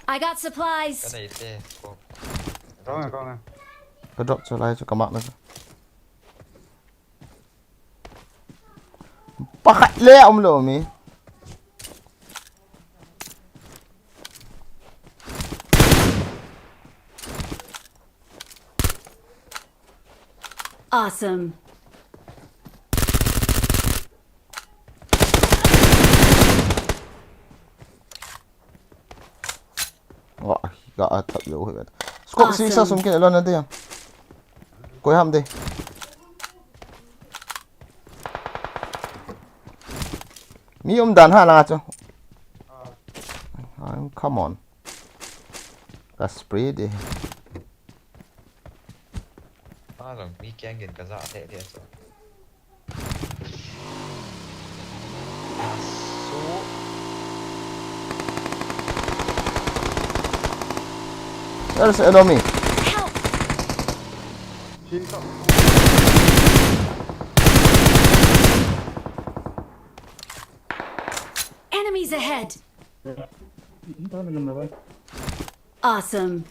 I got supplies. Kan itu. Ko nga. có drop cho lại cho các bạn nữa pakai le om lo mi Awesome. wah gak atap jauh kan scope sisa mungkin elon nanti ya kau ham deh mi dan ha lah cho come on gas spray deh Malu mikir kan kazak dia tu. there's enemy Help! Enemies ahead. Awesome.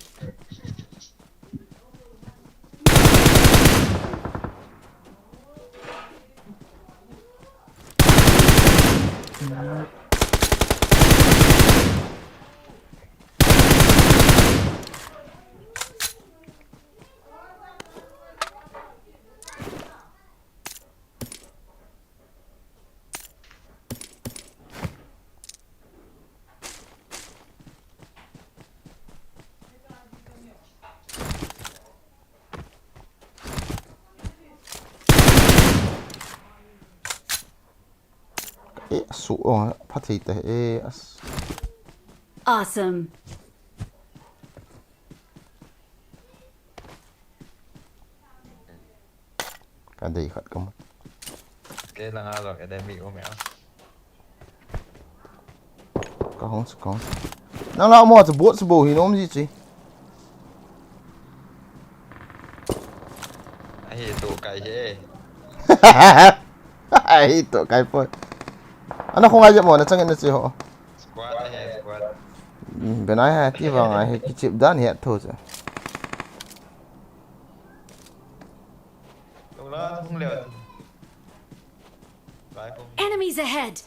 su phát thị tại Awesome. cái gì khát công Dia lang alok ada mi o mẹ. có không năng lao mò từ bút từ bù thì nó gì chứ Ai tu kai je. ai tụi cái phơi nó không ai dám mò nó chẳng cái gì họ Squad ai squad. bên này hay tí vào ngày cái chip đan hiện thôi chứ Tunggu lah, tunggu lewat. Baik. Enemies ahead.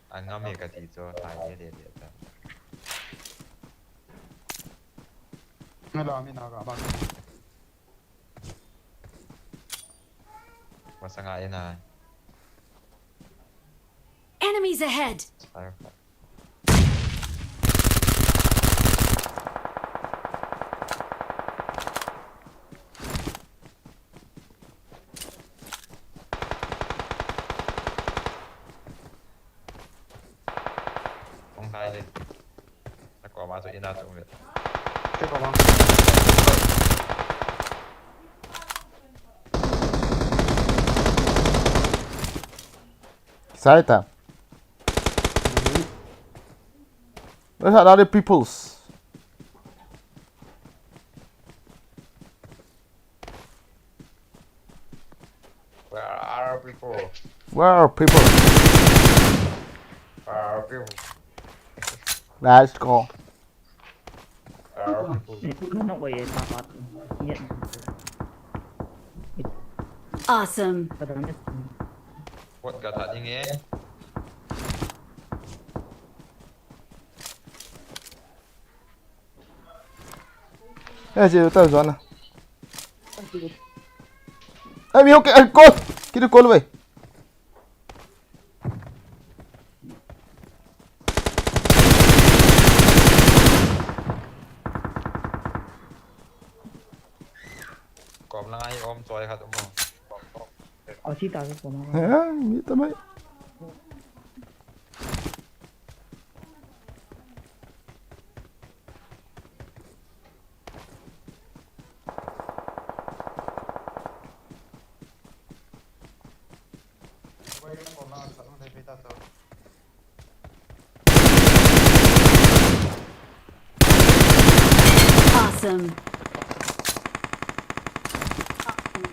Anh ngắm gì cả thì cho tài để ta. Ngala mi na ka ba. Masa ngayon na. Enemies ahead. Tayo. Không hay đi. Nó có mà tụi nó tụi mình. Ke ko bang. sai ta Where are other peoples? Where are people? Where are people? Where are people? Let's go. Where are people? Nó bị tạt nhận Awesome. cái đó nó What got that thing eh? Ê, chị tao rồi nè. Ê, mi ok, côn. Cái côn vậy. Còn là ai ôm chơi hả tụi mình? ở chi tao của nó Hả, mi tao mấy. Awesome.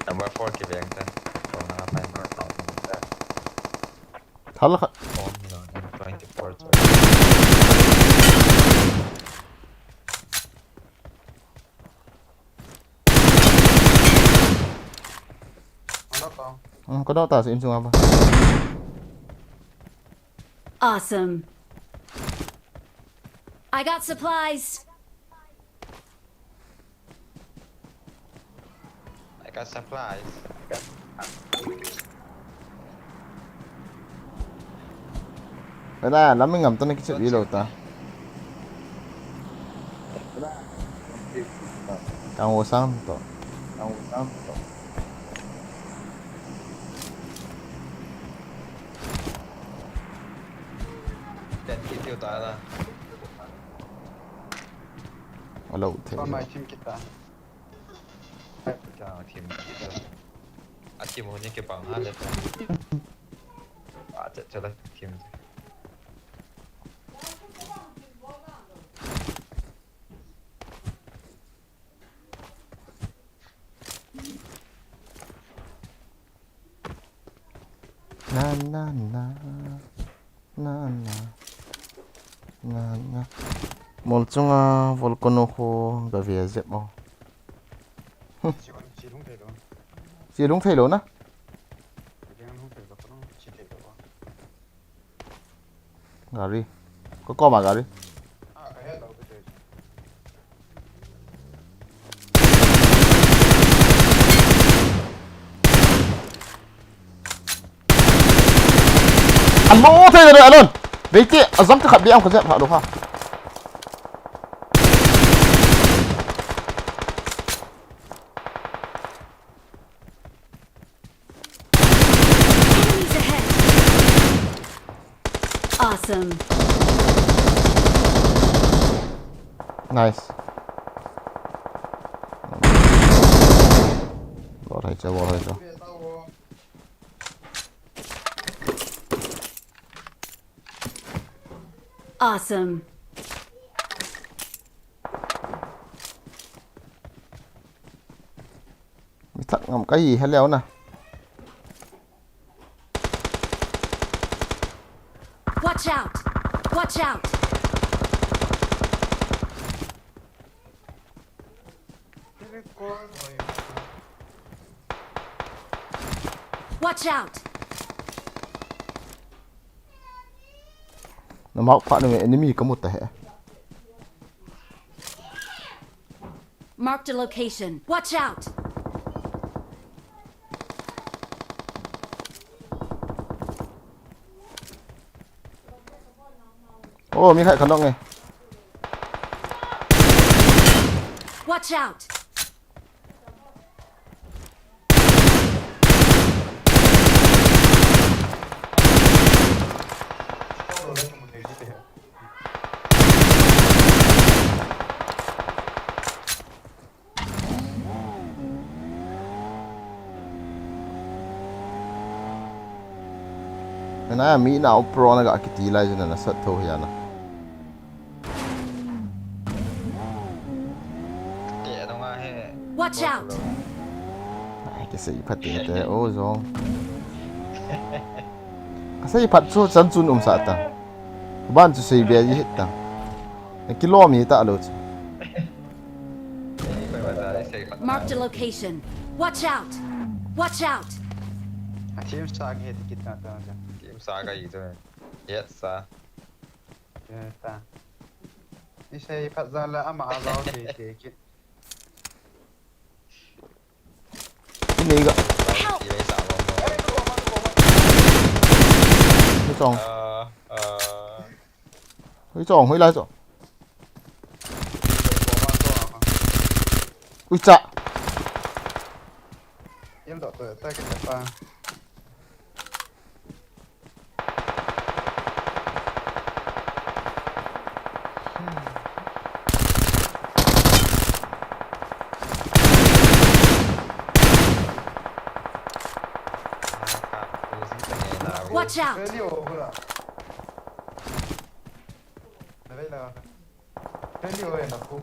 Number 4 kì bèn tên. Còn là phải mở tàu mình ra. Thật là Ôm rồi, 24 chơi. có đó tao sẽ im xuống apa. Awesome. I got supplies. I got supplies. Đây là lắm mới ngầm tao này cái chuyện gì đâu ta. Kamu santo. Đèn kỹ tiêu tá ra. Ở đâu thế. Chào team kỹ tiêu. À team hôm nay cái bằng hát lên. À chắc là team. Na na na na na. Molchunga volcano ho gavia zep mo. Chị đúng thầy lớn á. Gari. Có mà gari. Alo thầy rồi luôn. Đấy chị, dám cái khẩn đi em có dẹp họ được không? Enemies ahead. Awesome. Nice. Bỏ thầy cho. Awesome. Mày thắt ngầm cái gì hay leo nè. Watch out. Watch out. Watch out. Nó móc phát được enemy có một tẻ. Marked a location. Watch out. Ô, mình hãy khẩn động này. Watch out. Cái này Mỹ nào pro nó gọi cái tí lại cho nên là sợ thôi à nó. Edam Nah he Watch out! cái sĩ phát tiệt thế ô rồi cái sĩ phát số chân chun sát ta ban chú sĩ về gì hết ta cái kilo mi ta luôn Phải bây giờ đi xây phát Marked a location. Watch out! Watch out! Team sag hết kit na ta ja. Team Saga gì rồi Yes sa Ta. Đi xây phát ra là ama azao thì kit. cái này cái Thì lấy sao không cái tròn ờ cái tròn hơi lại rồi ui chà Em đọc tới tay cái pa. Watch out! Cái liều vừa. Đây là cái liều này là phụ.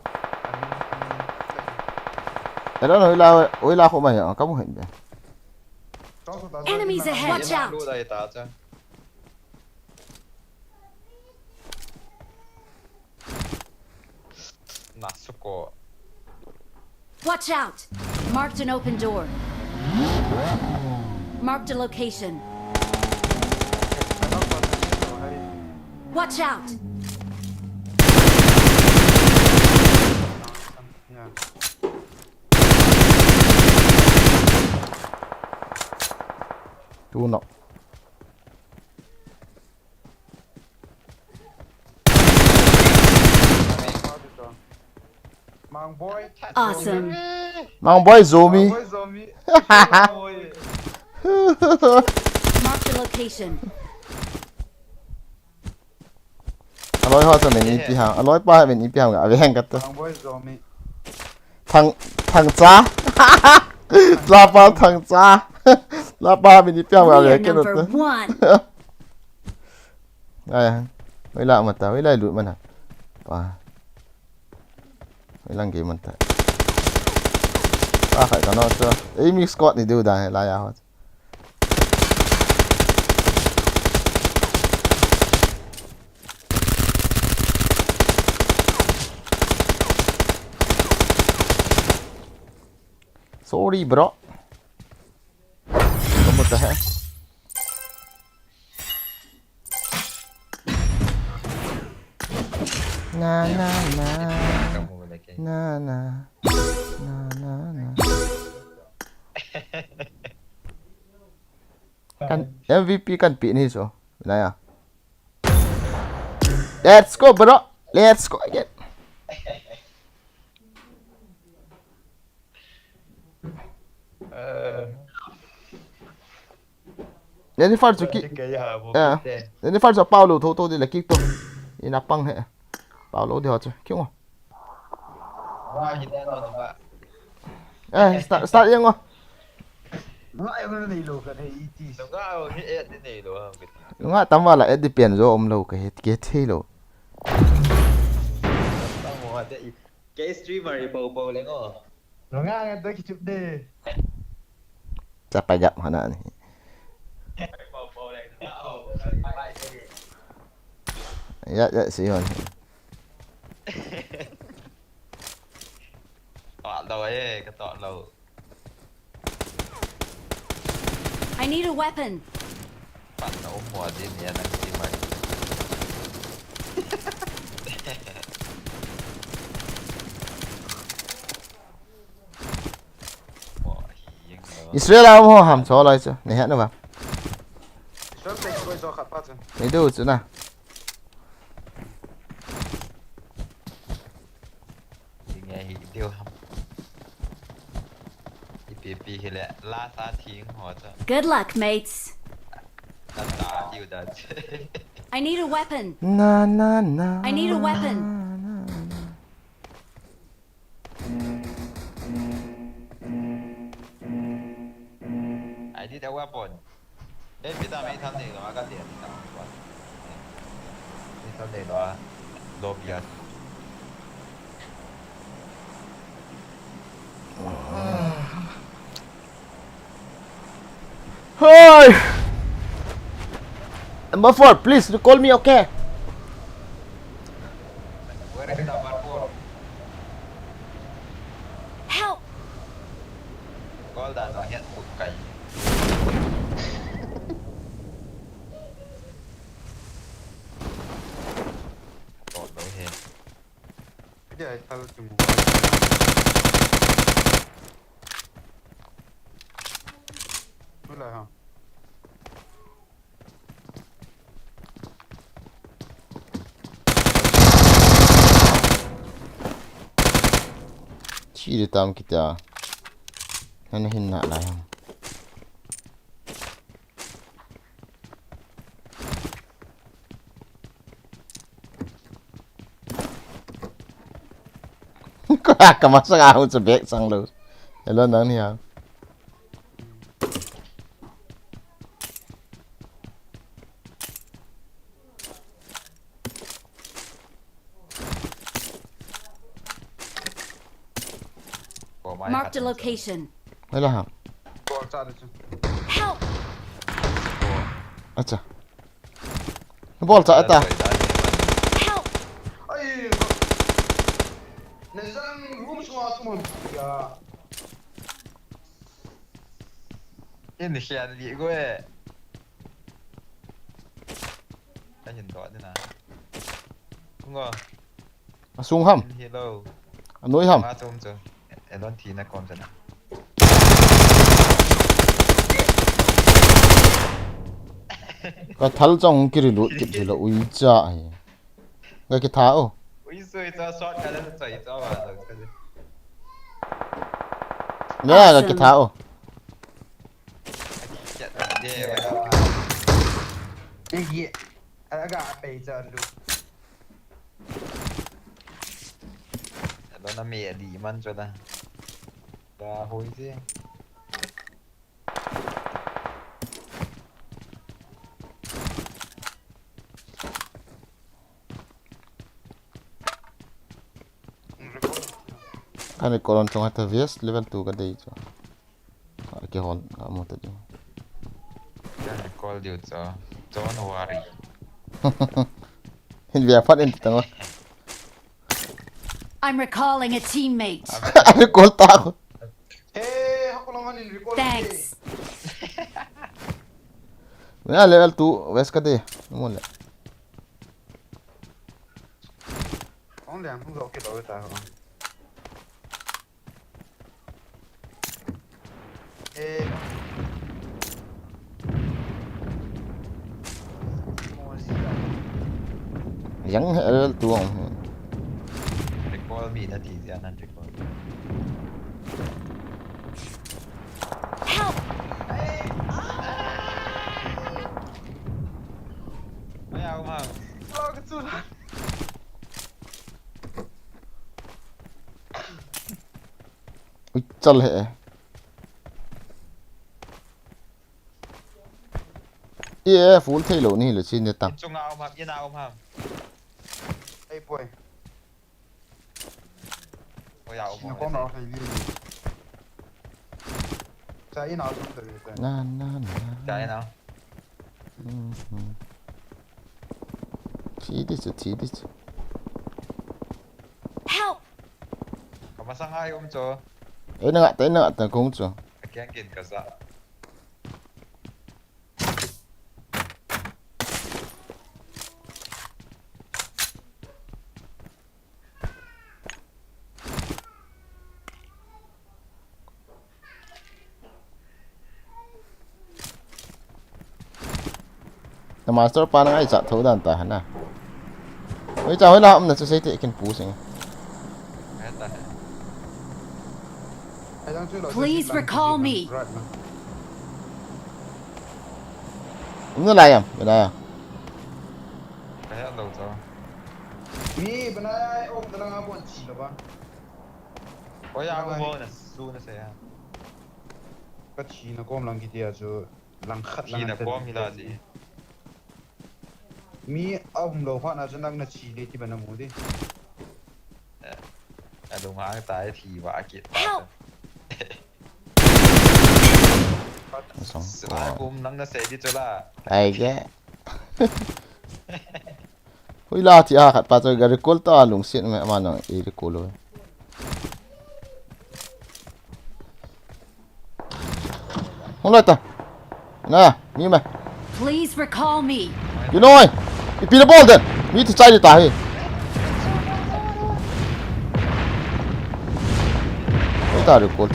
cái đó hơi la không mày à có một hình vậy Enemies ahead! Watch out! Lũ đây ta chứ Natsuko Watch out! Marked an open door. Marked a location. Watch out! chú nọ Mang boy. Awesome. mang boy zombie Boy zombie. Marked a location. alloy hoa cho mình đi pi hàng alloy ba mình đi pi hàng à về hàng cắt Mang boy zombie. thằng cha la ba thằng cha la ba mình đi pi hàng à We về are cái number đó one. à với lại mà ta với lại lụi mà nè và với lăng gì mà ta phải có nó chưa ấy mix squad thì đều đại là ya sorry bro kamu teh na na na Kamu lagi na na na na na kan MVP kan pi ni so này à let's go bro let's go again nên phải cho kỹ à nên phải cho Paulo thô thô đi là kỹ tôi đi nạp băng hệ Paulo thì họ chứ kêu mà Wah, hindi ano ba? start yên ngon Lại cái này lô cái này ít. Đúng rồi, hit it din eh, lo. đúng không tắm vào là edit biển rồi ông lâu cái thế rồi Tamo ate. Kay streamer ipo lang oh. Nó ngang cái tới cái chụp đi. chắc phải gặp hả này Ipo lang. dạ xí rồi Tọa đầu ấy, cái tọa đầu. I need a weapon. Bạn nó mùa din yan ang streamer. Israel ông hồ hàm cho lại chứ này hẹn đâu vào Sớm tay boy zo khát phát. này đâu chứ nào Nghe hi điều hầm. Ipi hi lẹ la sa thiên họ cho. Good luck, mates. Ta ta điều đó. I need a weapon. na na na I need a weapon. I need a weapon. Ê, bây giờ mấy thằng này nó có tiền sao? Mấy thằng này nó lộp giật. Hey! Number 4, please call me, okay? Where is number 4? Help! Call that one hit tụi cày. Rồi đối hết. Cái gì thao chừng Nói lại hả? Chỉ để tạm kita. Nên hình nạ lại không? Ko masuk ako sa back sang lo. Hello nang niya. Marked a location. Hello ha. Gọi ra được chứ? Help! Acha. Ball sa ata. Help! Ay! Neden Rum şu atımın? Ya. Nhìn thì khen gì quá. Đã nhìn rõ thế nào. Đúng không? Asung ham. Hello. Anoi ham. Má tôm chưa? Em đoán thì nó còn thế nào. Ka thal chong kiri lut kit thila ui cha ai. Ga ki tha o. Ui xui cho shot cái đó chạy cho vào rồi. Ne ga ki tha o. Chết rồi. Yeah, vậy đó. Cái gì? Anh đã bây giờ được. Đó là mẹ đi man cho ta. Và hồi chứ. Kan kolon chong hata vest level 2 ka dei cho. Ki hol amo ta jo. Cái call điều cho nó worry. Hin via phát in tang. I'm recalling a teammate. Ani call ta ko. Hey, ako lang hanin record. Thanks. Na level 2 vest ka dei. Mo le. Ông làm không rõ cái đó ta không? Ê. Yang level 2 ang. Recall bị nó thì ra nên recall. Help! Mấy ao mà. Lo cái chút. Ui chal he. Yeah, full thay lo ni le chin ne tang. Chung ao mà, yên ao mà. Ê boy. Ôi ao Nó mà. có nó hay gì? Chạy nào cũng được rồi. Na na na. Chạy nào. Chi đi chứ. Help! Có mà sang hai cho. Ấy nó ngại ta cũng cho. Cái kiện cả dạ. Master pa nang ai cha tho dan ta hana. Oi cha hoi la am na cha sei te ken pu sing. Hết ta. Please recall me. Nó lại am, bên đây à. Cái hết đầu cho. Mi bên này ông đang làm bọn chỉ là ba. Ôi ao mà nè, su nó sẽ. Cái chỉ nó có làm cái gì à chứ? Làm khát Khi là có mi là gì? Mi ông đầu phát là chân đang là chỉ để thì bạn làm gì? À đúng hả, cái tai thì vả kiệt. Help! Xong. Lại bùm nắng nó sẽ đi cho là. Ai ghé. Hui la thì khát pa cho gari call ta lung xiên mẹ mà nó ý đi call rồi. Không lại ta. Nè, như mày. Please recall me. You know ơi. You pin the ball then. Me to try đi ta hi. Ôi ta được call.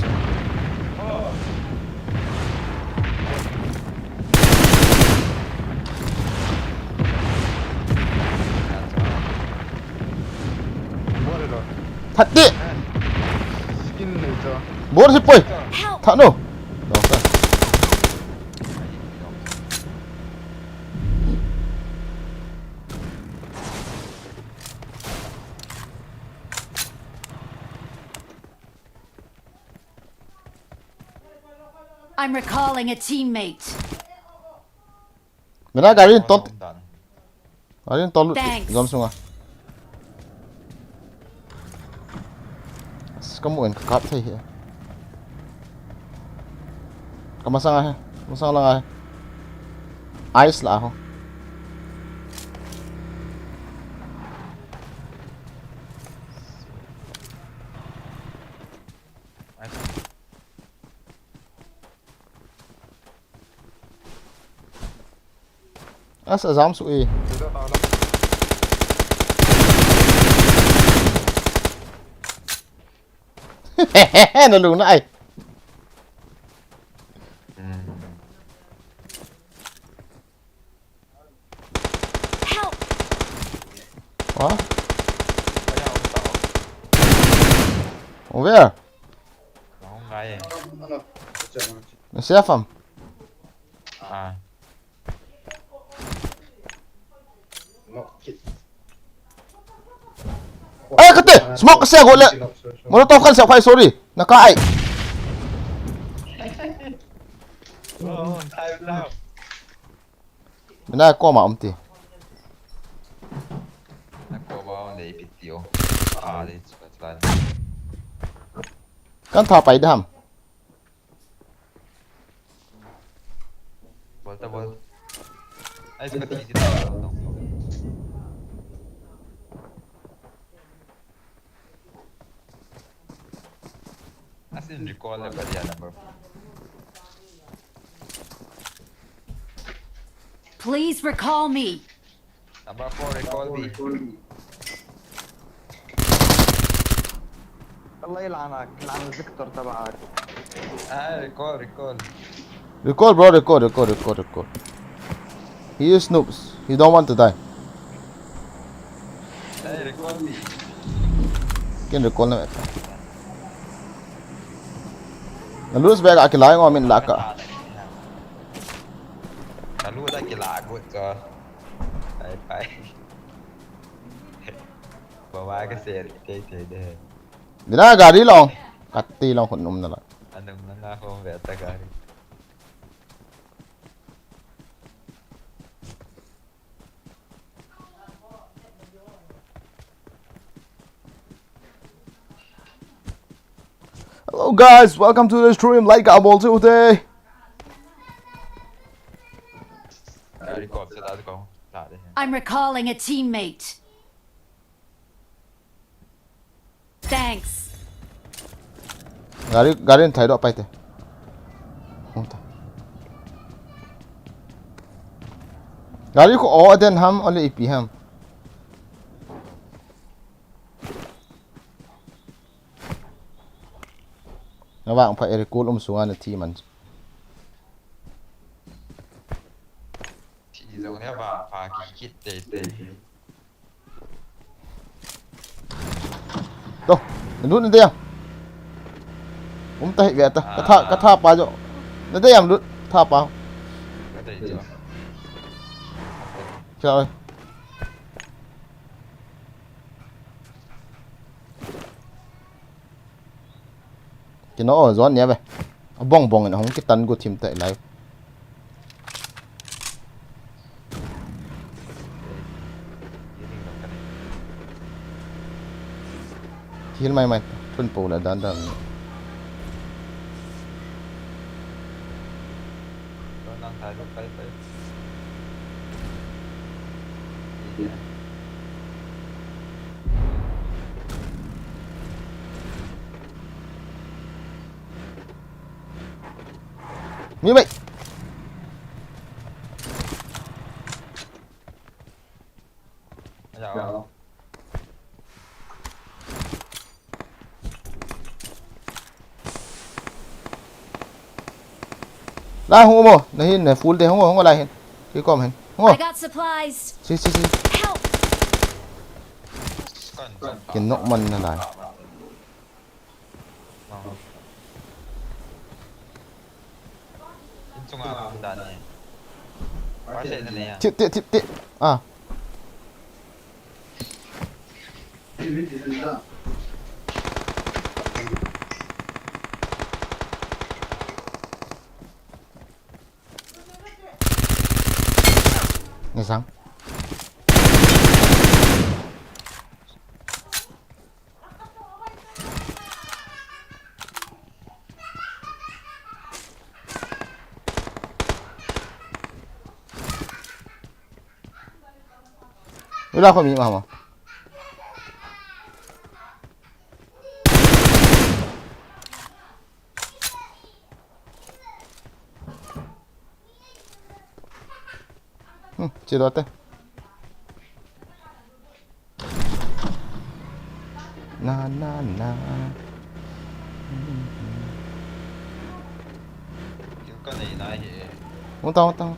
뭐래라. Thật đi. 스킨 레이저. Bố sẽ bơi. Help! Thật đâu. Đó sao? I'm recalling a teammate. Mình đã gari tốt. Đàn. Gari tốt luôn. Thanks. Dom xuống à. Có một cái cặp thế here. Có mà sang ai? Mà sang là ai? Ice là không? À sao dám sụi? 레이저 나와라. Nó lùn lại. Help! Quá. Có nhau ông tỏ. Where? Nó không ngay. 하나 있잖아. Nó sẽ phẩm. À. Ê, cái tệ! Smoke cái xe gọi lại. Molotov kan sẽ quay sorry. Nó cãi. Ồ, thay đâu. Mình đã qua mà ông tì. Nó có bao để bị tiêu. À, để cho lại. Kan thả bay đam. Bol ta bol. Ay, suka tingin sila. As in, recall na ba yan number? Please recall me. Number 4, recall me. الله يلعنك يلعن الفيكتور تبعك. Ah, recall. Recall bro, recall. He is noobs. He don't want to die. Ay, recall me. Can recall na mẹ. Nó lose back aki lai ngo min laka. Lalu dah kilagot ka. Bye. Bawa ka sir, kay deh. Dina gari long. Kati long khun na la. Anong na ako beta gari. Hello guys, welcome to the stream. Like abol today. Recall sa dati ko. Dati. I'm recalling a teammate. Thanks. Gari thay độ bay te. Không ta. Gari ko o den ham ole ipi ham. Các bạn phải recall xuống anh team anh. Thì giống như bà phá kít tê. Đâu, mình rút lên đây. Tay về ta, cái tháp pa rồi. Lên đây em rút tháp pa. Cái đấy chưa? Trời. Cái nó ở gió nhé vậy. Bong nó không cái tấn của team tệ lại. Heal mày thuầnปูlà đan đan. ถ่ายรูปไป มีไหมอย่าเอา ได้หัวโมในหินในฟูลเดหัวอะไรเห็นคือกล้องเห็นหัว I got supplies. ซี Help! ก่อน กินนกมันอะไร กินจุงอาบุดานี่ว่าเสร็จแล้วเนี่ย ทิปอ่ะนี่สังเวลาเขามีมาหมอจีรอเต้นา กินก่อนในนายเหรอ un tao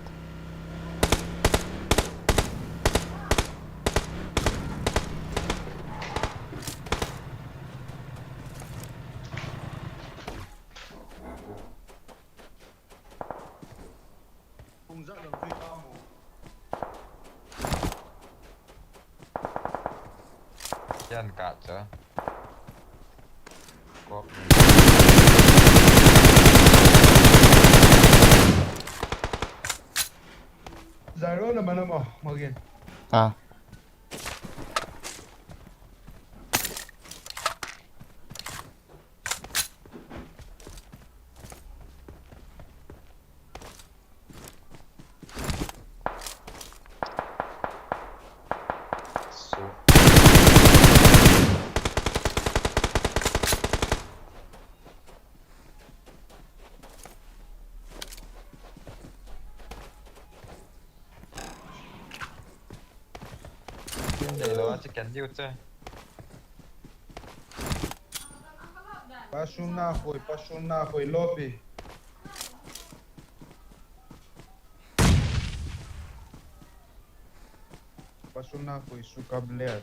ยันกัดจ้ะก็ Zaro naman mo, Morgan. à Game này nó chỉ kén yêu chơi. Pashun nahoj, lobby. Pashun nahoj, suka, блядь.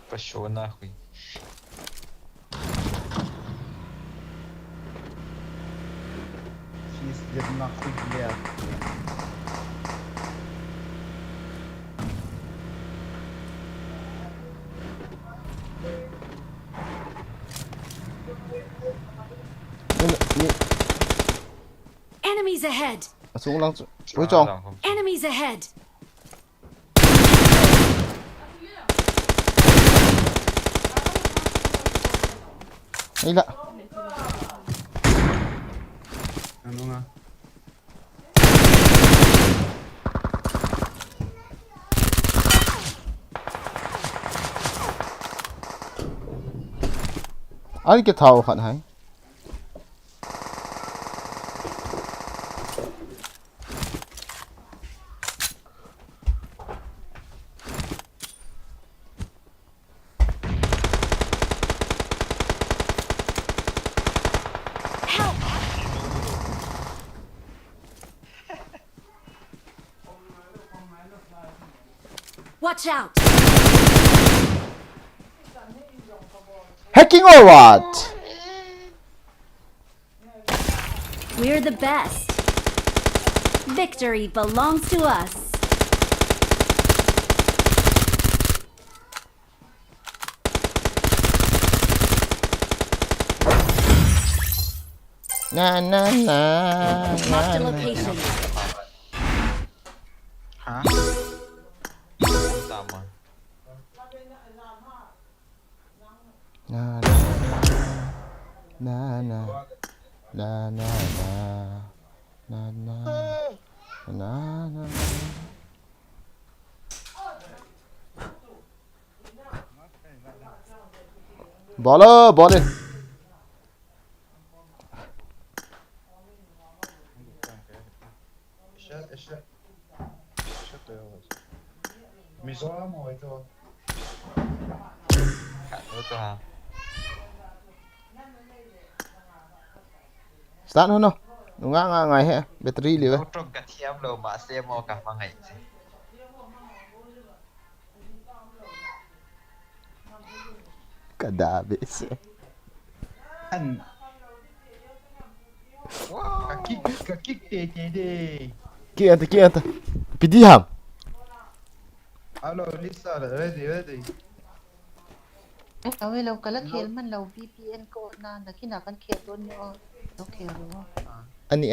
Пошел нахуй. Пиздец, нахуй, блядь. Enemies ahead! xuống lăng với tròn Enemies ahead! ấy lạ Ano nga? ấy cái thầu hận hãy Help! Watch out! hacking or what We're the best. Victory belongs to us. na Marked a location. Ha? Tama. Na na na na na na na na na na. Ball in. Eşe. Mizoram o ito. Khả nữa cho hàng. Start no. Nga ngai he. Battery liu. Đâu trong cả thiam đâu mà xem mò cả mang ngày gì. Kada bese. An. Kaki de. Kianta. Pidi ham. Alo, Lisa, ready.เราเราก็ละเขียนมันเรา VPN ก็นานแต่ขี้หนักกันเขียนตัวนี้เราเขียนหรือว่า Ani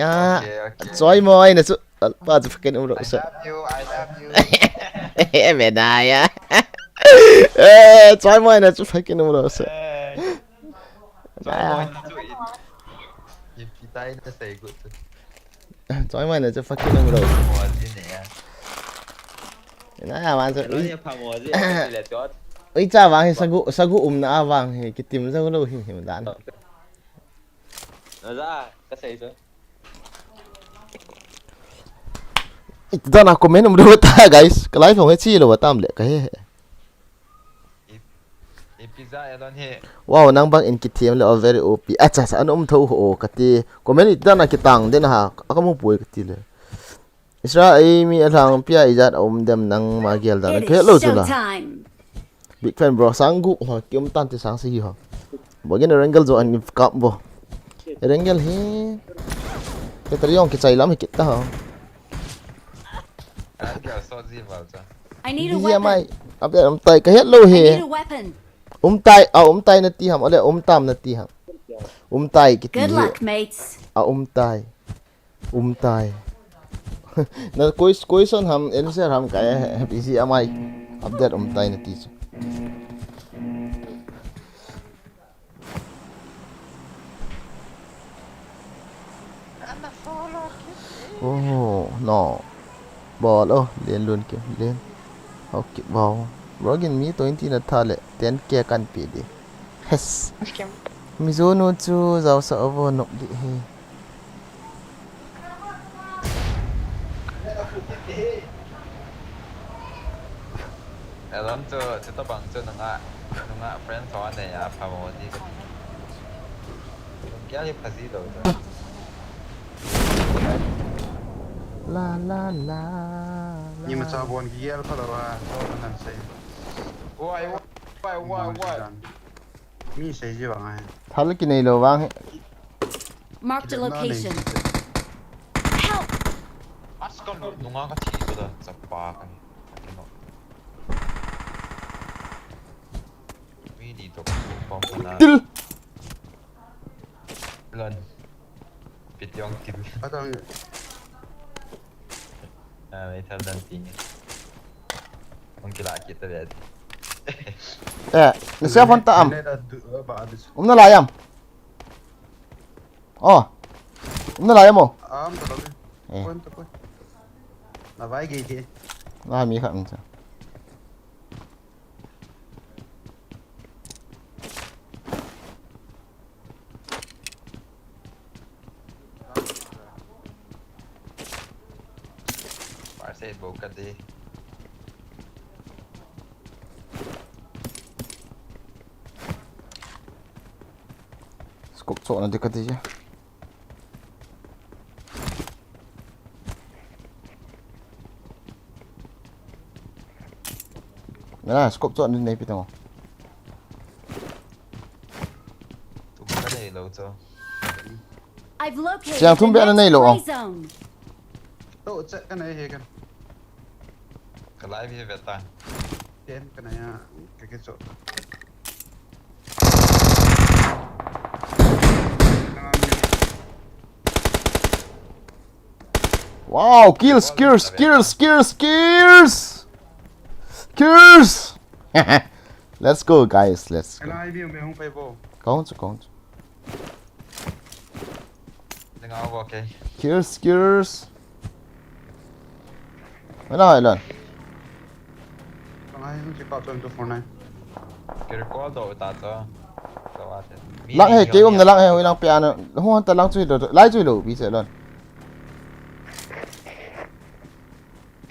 Choi moi na su. Pa zu fakin umro I sa. love you. Medaya. Choi moi na su fakin umro sa. Cho mọi người chú ý. Nhìn phía tay nó xây good. Choi moi na su fakin umro. Mùa gì nè. Na man sa. Nó như phàm mùa gì là chót. Ui cha wang he sagu na awang he kitim sa lo him dan. Nó ra cái xây rồi. Ito na comment umro ta guys. Kalai phong he chi lo tam le ka he. Pizza alone here. Wow nang bang in kitim le very OP. Acha sa an tho ho kati. Comment ito na kitang den ha. Akamu puy kati le. Isra ay mi alang pia ijat dem nang magial dan. It Kaya lo is sila. showtime. Big fan bro sanggu ha kiom tan ti sang si ha. Bagian Rangel zo an kap bo. Rangel he. Ketriong kicai lam kita ha. À, kiểu so gì vào cho. I need a Di weapon. mai. Apa tay ka het lo I he. need a weapon. Tay na ti ham ole tam na ti ham. Tay kiti Good he. luck, mates. Tay. Na koi son ham enser ham kaya busy amai. Update tay na ti. Oh no. Ball lên luôn kìa lên. Ok ball. Rogin mi 20 na thale 10 ke kan pi di. Yes. Mi zo no chu zau sa ovo nok di he. Alone cho tao bằng cho nó ngã friend thọ này à phàm mùa gì. Kéo đi phá gì đâu cho. La la la. Ni mà sao buồn kia là đâu à? Sao nó làm sao? Why? Mi xây gì bằng ai? Thale ki nei lo wang he. Marked a location. Askan nó ngã cái gì đó chặt ba cái. Mi đi to con na. Til. Lần. Biết yong til. Bắt đầu À mấy thằng đàn tiếng. Ông kia lại kita lihat. Na siya phone ta am. Ini ada dua bagus. Na layam. Oh. Na layam mo. Betul. Eh. Pun. Là vài gì thì Na mi khang sa. Parse bau ka đi. Skok so na dekat dia. Na skok so ni nei pitang. Tụi cái này lâu cho. I've located Siang the tumbe na next nailo, oh. play zone. Tuh cek kan ya kan. Cái lái về Việt Nam. Kan kena ya kayak gitu. Wow, kills. Let's go, guys. Let's go. Kailangan i-view mo yung pay-bo. Count. Dengan awak okay. Cheers. Wala ilan. Kailangan yung check out 1249. Kira ko daw tato. Tawate. Lang he, kêu na lang he, ilang piano. Huwag ta lang chui lo, lai chui lo, bisa ilan.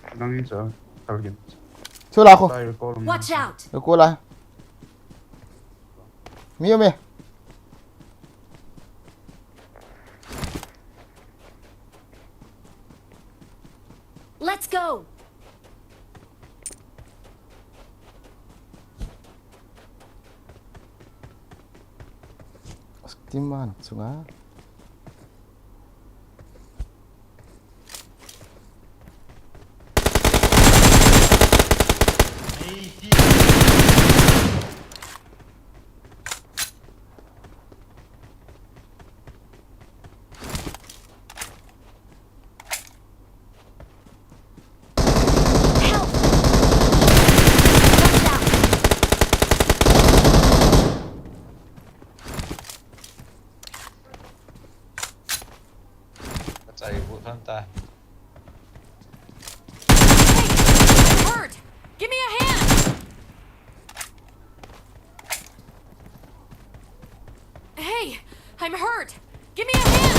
Kailangan yun sa target. Chula ako. Tayo call mo. Watch out! Yo ko la. Mio me. Let's go! Timan, sunga. Help! Watch out! Chạy vụ thân ta. I'm hurt! Give me a hand! Hey, I'm hurt! Give me a hand!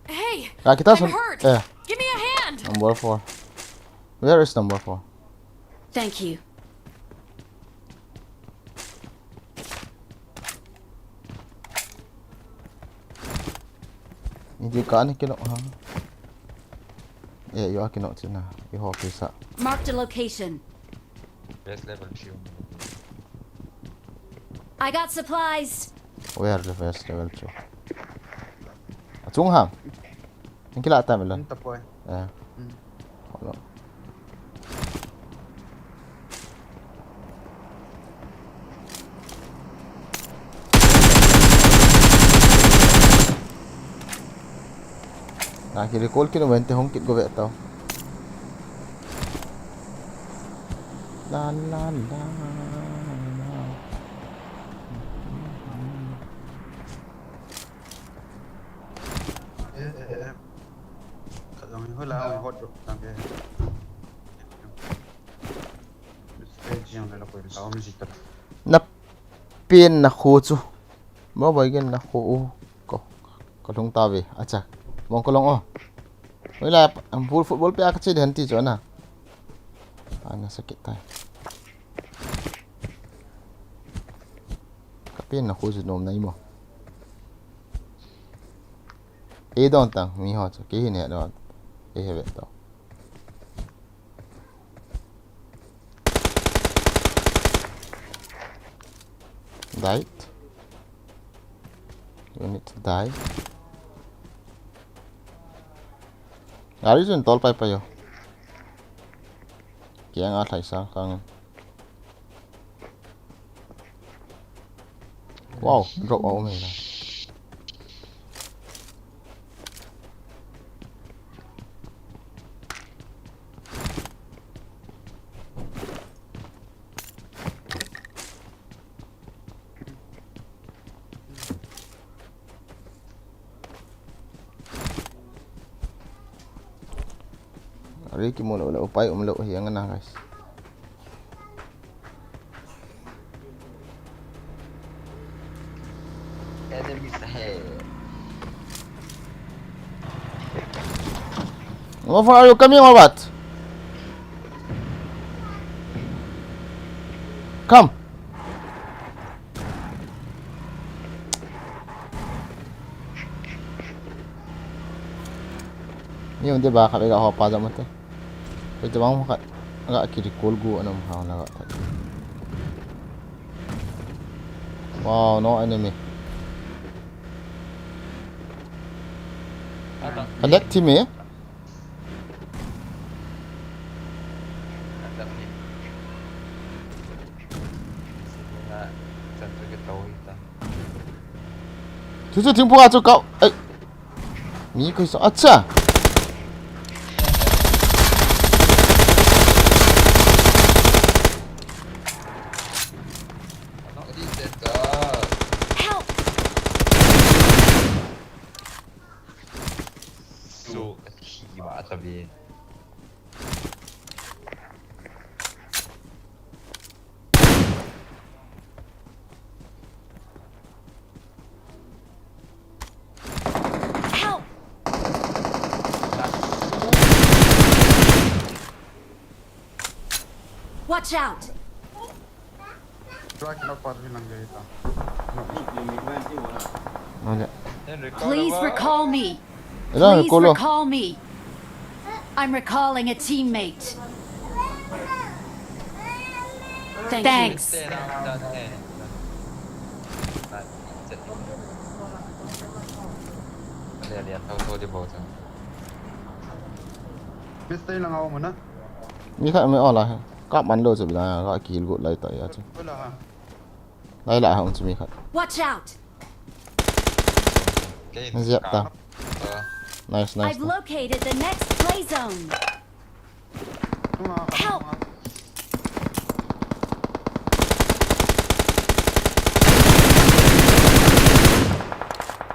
Hey, Ah, kita I'm hurt! Give me a hand! Number 4. Where is number 4? Thank you. Hindi ka ni kinok ha. Yeah, you are kinok sina. You hope isa. Marked a location. Best level view. I got supplies. Where the first level 2? Chung ham. Yung kilata mo lang. Ang tapo eh. Eh. Wala. Nakikrecall ko na 20 hongkit ko beto. La la la. Kailangan yung hula ang hot drop. Sabi. Stage yung lalako yung tao music tara. Napin na kutsu. Mabagyan na ko. Kalong tabi. Acha. Mong kolong oh. Wala ang football pa kasi henti jo na. Ana sakit tayo. Kapin na kutsu nom na imo. Edam Nah mi ho cho ki ne do. Hebe to. Died. You need to die. Ari jun tol pai pa yo. Kaya nga thai sa kang. Wow, drop all me na. Ari ki mo wala upay umlo yang na guys. Enemies ahead. What are you coming or what? Come. Yung di ba kami ka hopa sa mate. Ito bang maka agak kiri kulgu ano ha naga. Wow, no enemy. Elect team eh? Ada ni. Na satu ke tahu kita. 就是停不啊，就高哎，你可以说啊这。สู้ขี่หมาตะบี Help! Watch out! Try to not bilang kita. นั่นแหละ Please recall me. เรื่อง Please กูรู้ recall me. I'm recalling a teammate. Thanks. เต้นะด้านแน่เจ็ดเรียนเท่าโทษที่บอกจัง Pistay lang ako muna. มีใครไม่ออนไลน์ก็มันโดนสุดแล้วก็กิลกดไล่ต่อยอ่ะ Wala ha. ไล่ละของจะมีครับ Watch out! เสียบตา nice nice I've located the next play zone. Help!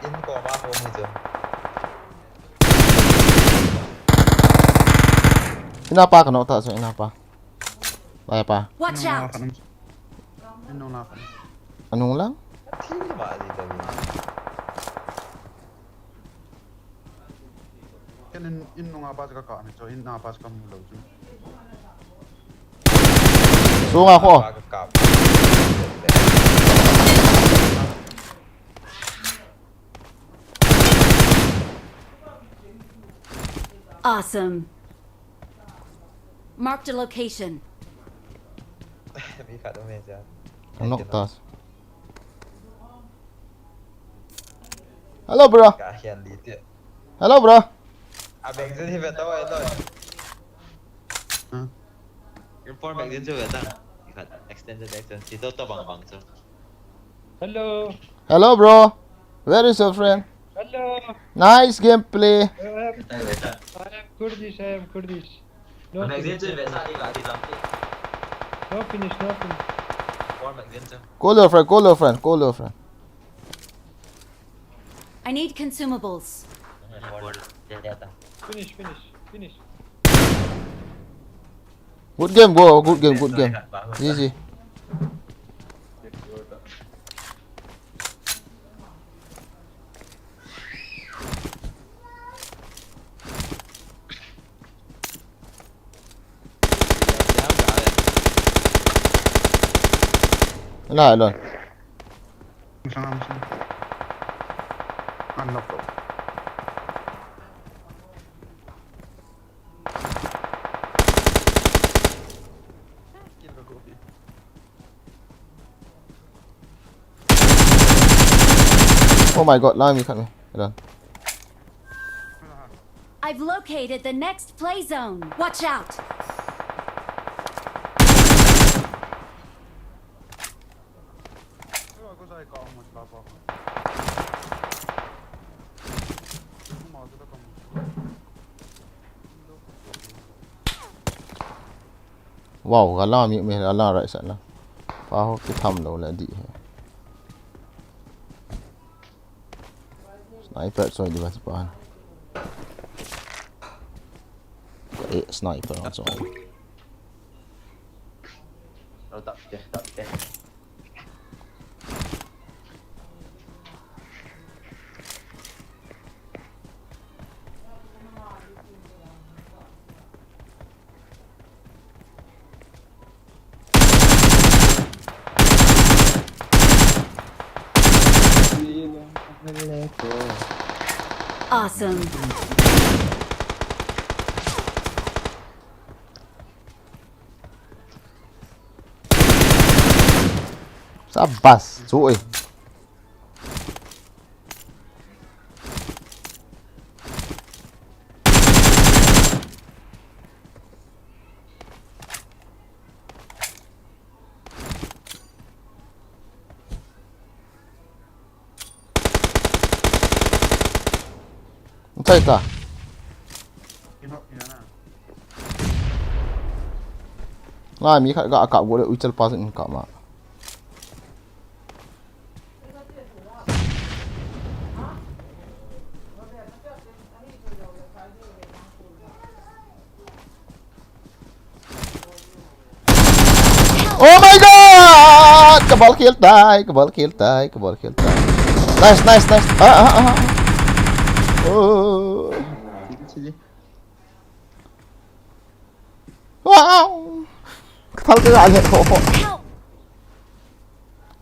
in ก่อมาโฮมให้เจอ Kenapa kena otak saya kenapa? Apa? Watch out! Inong na ako. Anong lang? ที่มาดีตะบี Kan inong nga pas ka ka ni so in na pas ka mo lo ju. Sunga ako. ปากกับ Awesome. Marked a location. มีขาดตรงนี้จ้ะ Knock tas. Hello bro. กาเขียนดีเตี้ย Hello bro. อ่ะแบ่งซื้อที่เป็นตัวไอ้ต้น Ha. ยังพอแบ่งซื้อเวต้ามีขาด extended extend ที่ตัวบังจ้ะ Hello. Hello bro. Where is your friend? Hello. Nice gameplay. ได้เวต้า I am Kurdish. I am Kurdish. No แบ่ง finish. ซื้อเวต้าดีกว่าที่ลำที่ No finish. No finish. พอแบ่งซื้อจ้ะ Call your friend. Call your friend. Call your friend. I need consumables. เดี๋ยวตา Finish. Finish. Finish. Good game bro. Good game. Good game. Easy. Lại luôn. Isa nga mo siya. Unlock ko. Oh my god, lai mi khat mi. Rồi. I've located the next play zone. Watch out! Ako sa ikaw mo sa papa. Mo sa ka mo. Wow, gala mi mi gala right sẵn là. Phá cái thầm đâu là đi. Sniper rồi di bawah depan. Sniper langsung. เราตัดเจ๊ตัดเจ๊ Awesome. Sabas, cuy. Entah tak? Inok yan na. Lah, mi kat akak boleh ucal pas ni kak mak. ball kill die, cái ball kill die, cái ball kill die. Nice, nice, nice. Oh. Wow. Thằng cái lại hiện khổ.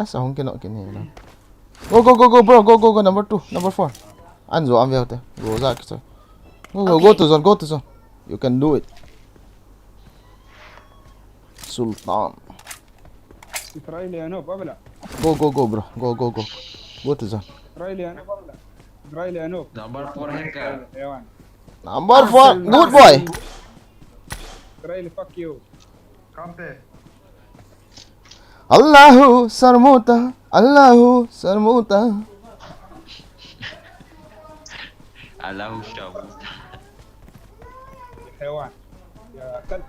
Sao không cái nọ cái này đâu. Go bro, go number 2, number 4. Anh rồi anh về thế. Go ra cái sao. Go to zone, go to zone. You can do it. Sultan. إسرائيلي أنوب أبلع Go bro. Go. Go to zone. إسرائيلي أنوب أبلع إسرائيلي أنوب Number 4 hacker. حيوان Number 4. Good boy. إسرائيلي fuck you Kampe. Allahu sarmuta. Allahu sarmuta. Allahu Shabu. حيوان يا كلب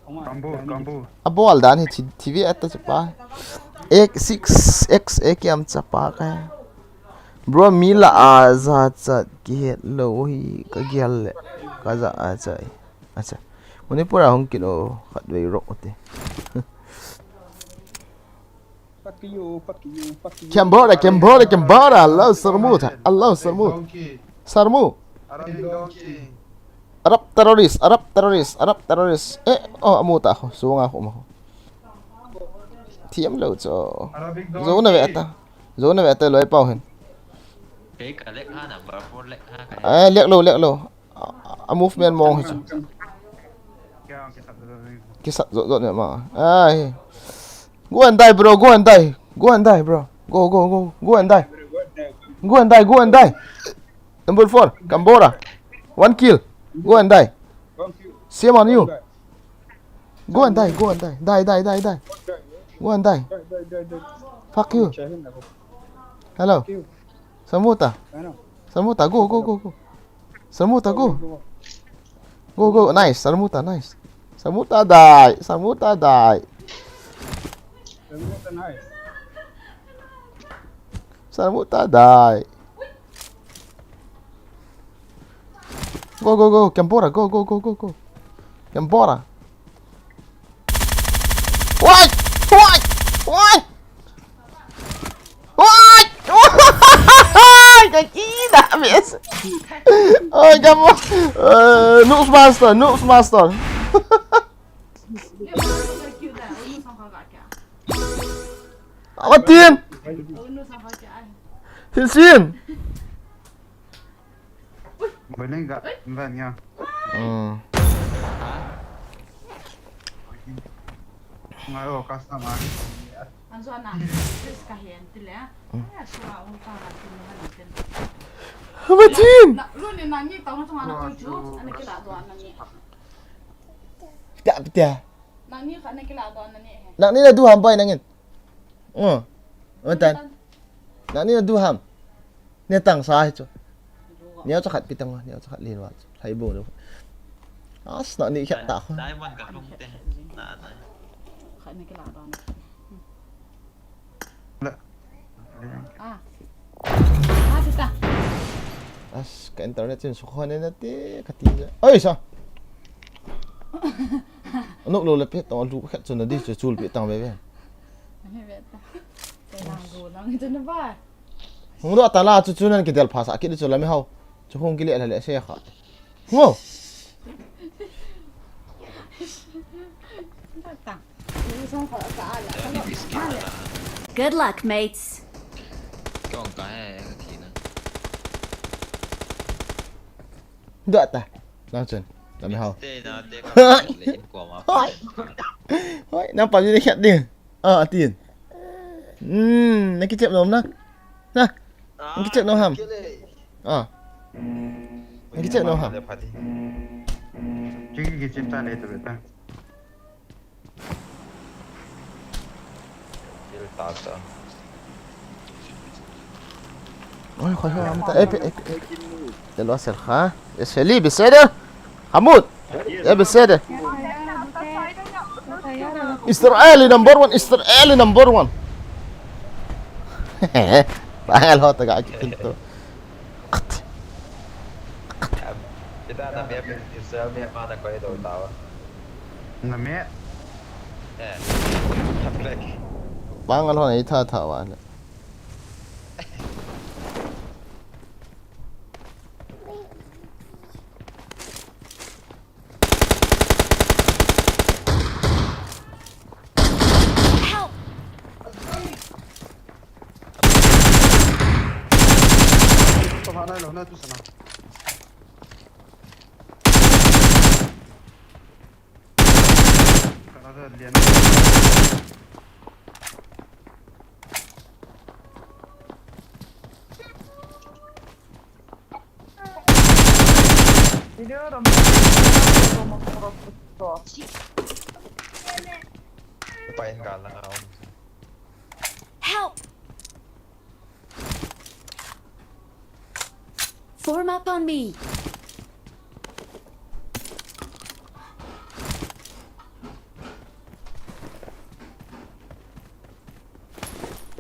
Kambu. Abo aldan hi TV at chapa. Ek 6x ek yam chapa ka. Bro mila aza chat ki lo hi ka gyal ka za a chai. Acha. Muni pura hong kilo khat wei rok ote. fuck you Cambodia. Allah sarmuta. Allah sarmu. Donkey. Sarmu. Arabic donkey. Arab terrorist. Oh amuta ako. Suwang ako mo. Tiam lo cho. Arabic donkey. Zone na beta loi pau hen. Pick a leg number 4 leg ha. Liek lo. A movement mong hi. Kaya ang kisap dito. Kisat zot na ma. Ai. Go and die bro. Go and die, bro. Go and die. Number 4, Cambodia. 1 kill. Go and die. Same on you. Go and die. Die. Go and die. Fuck you. Hello. Samuta. Go. Samuta, go. Go. Nice. Samuta, nice. Samuta die. Samuta die. Go. Cambodia, go. Cambodia. What? Kaki dah habis. Oh, kamu. Nooks master. Apa tin? Tin. Boleh enggak? Van ya. Ngayo customer. Apa tin? Tak betul. Nak ni dah 2 ham pai nangin. Betul. Nak ni dah 2 ham. Ni tang sai chu. Ni cho khat pitang ni cho khat lin wa. Thai bo lo. As nak ni khat ta. Diamond ka không te. Na. As ka internet sin sukho ne na te khati. Oi sa. Nuk lo lepet tong lu khat chun di chul pi tang be be. Hong do ta la chu chunan ki del phasa ki chu lami hau. Chu hong ki le la le se kha. Ngo. Good luck, mates. Còn cái thì nó. Do ta. Lang chun. Lami hau. Tê nó tê có lên của mà. Hoi, nampak je dekat dia. Tin. Nak kicap nom nak. Nak kicap nom ham. Nak kicap nom ham. Jadi kita le tu betul. Tata. Oi, khoi am ta. ده الوصل ها الشلي بسعده حمود يا بسعده استرالي نمبر 1 استرالي نمبر 1 تعال هو تقعد كنتو Kita ada map Israel map mana kau itu tahu? Na mẹ. Come back. Bang alon ai tha tha wa le. Help! तो भाना लो ना तू सुना करा दे लिया ना Biliyorum. Lupain ka lang ako. Help! Form up on me.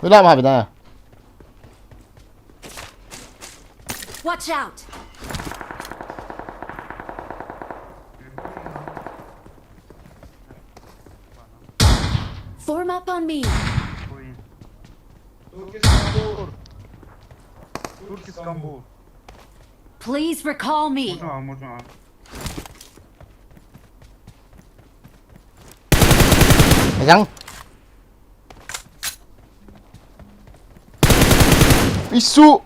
Wala ma bina. Watch out! Form up on me. कोई Turkish combo Please recall me. मुझे Yang. Isu.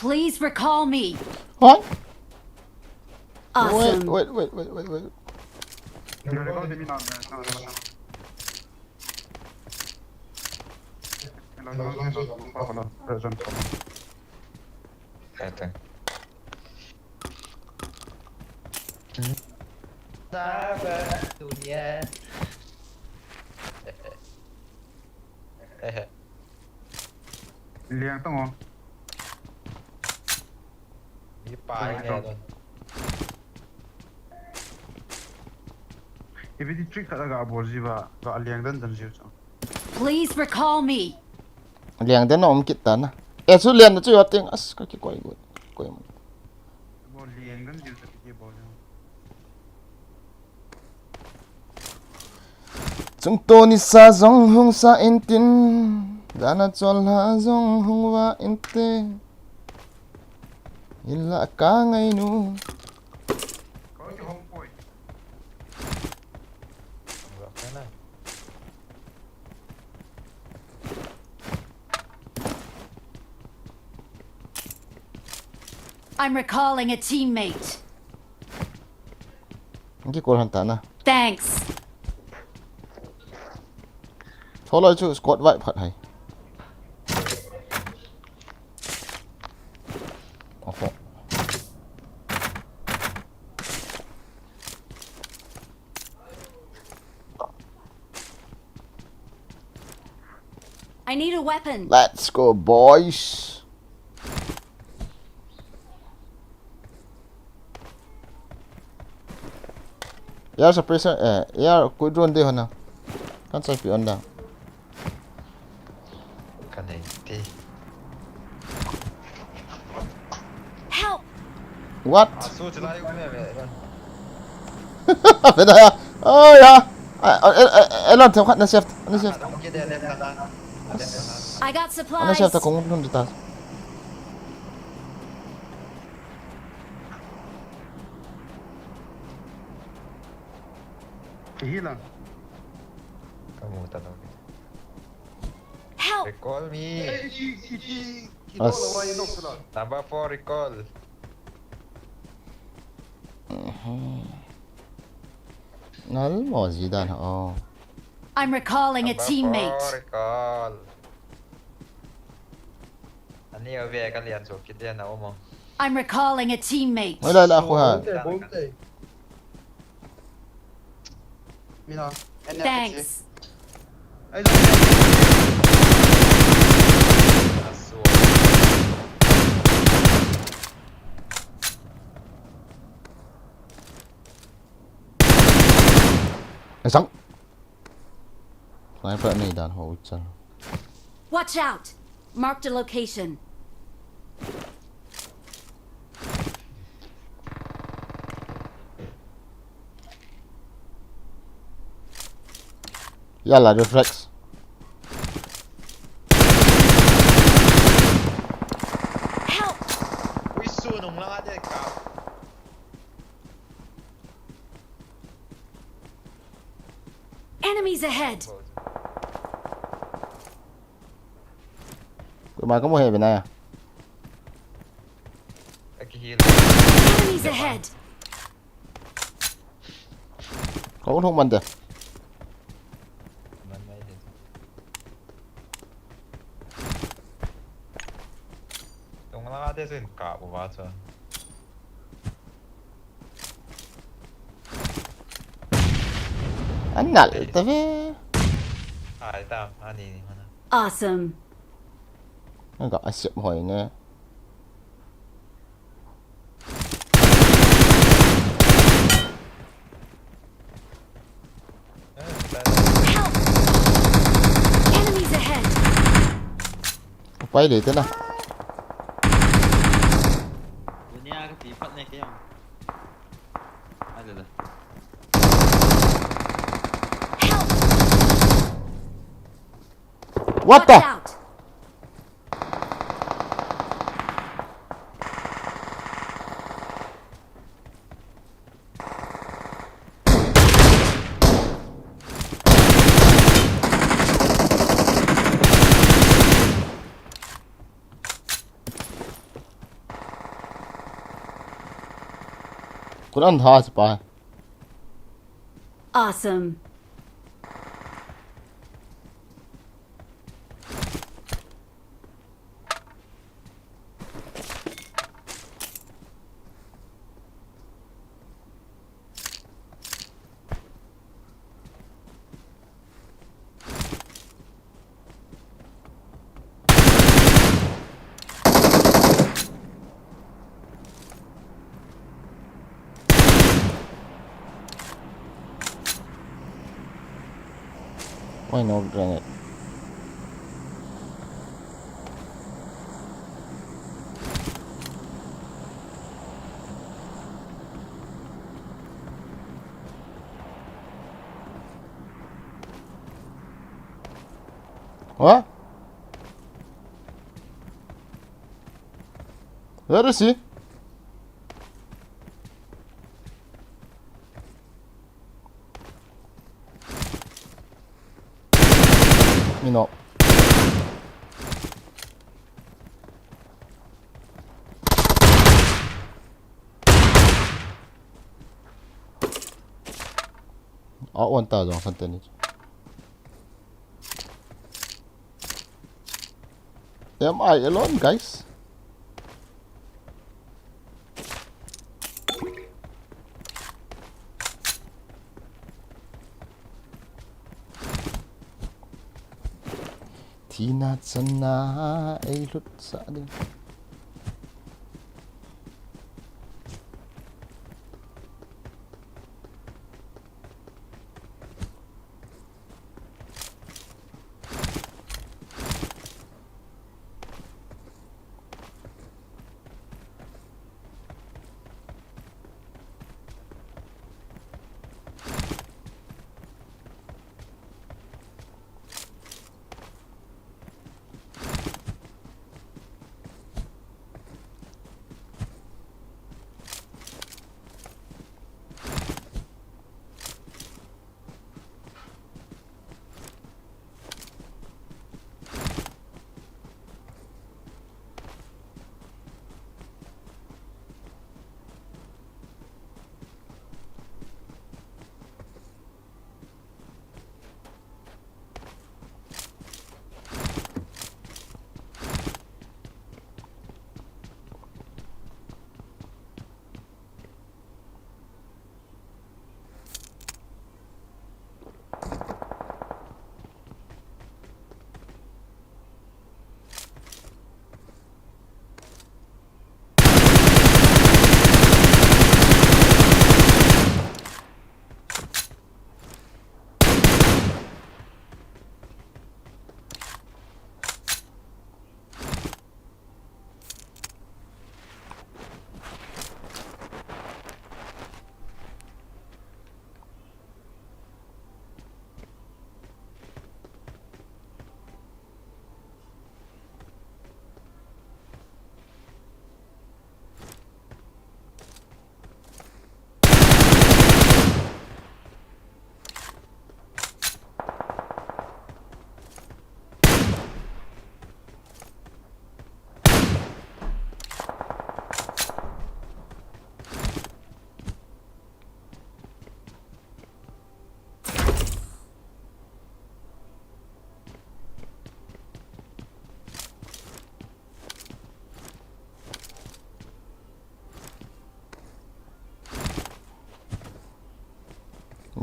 Please recall me. What? Awesome. Wait. Eto. Sahabat dunia. लिया तो हो Di pahay doon. Ibi di trick talaga aborji ba aliyang dan dan jiu so Please recall me. Liang den om kita na. Su lian chu yating as ka ki koi gut. Koi mo. bo liyang dan jiu sa ki bo Chung to ni sa zong hung sa intin. Dana chol ha zong hung wa inte. Illa ka ngai nu. ko ki home point Okay na. I'm recalling a teammate. Ki kol han ta na. Thanks. Tholo chu squad vai phat hai. Oho. I need a weapon. Let's go boys. Yar suppressor yar koi drone de hona. Kan sai pi on da. Kanenti. Help! What? Asu chala yung niya. Beda ya. Oh ya. Elon theo khat na chef. Na chef. Ang kide left na. I got Na supplies. chef ta kong dun ta. hilang Kamu tanong. Help! Recall me. As. Number 4 recall. Nal mo zidan oh. I'm recalling a Number 4 teammate. recall. Ani yung via kalian so kit yan na umong. I'm recalling a teammate. Wala la ako ha. You know. And Thanks. I don't know. อ่ะสวย ไอ้สังสไนเปอร์นี่ด่านโหดจัง Watch out! Marked a location. يلا ريفلكس Help! วิสูหนุ่มละเด็กกับ Enemies ahead! มาก็ไม่เห็นไปไหนอ่ะ ไอ้กี้ Enemies ahead! เขาก็ทุกมันเด้อ มันไม่เห็นตรงละเด็กสินกับว่าจะ อันนั้นแต่เว้ย หายตามอันนี้มันนะ Awesome. นั่นก็อาเสียบหอยเนี่ย แต่ Help! Enemies ahead! ไปเลยเถอะนะ วันนี้ก็ตีพัดเนี่ยก็ยังอะไรเลย Help! What Watch the out! คุณอันท่าสปาย Awesome. Why no grenade? What? Where is he? You know. Oh, 1,000 something. Am I alone, guys? Tina sana ay lut sa atin.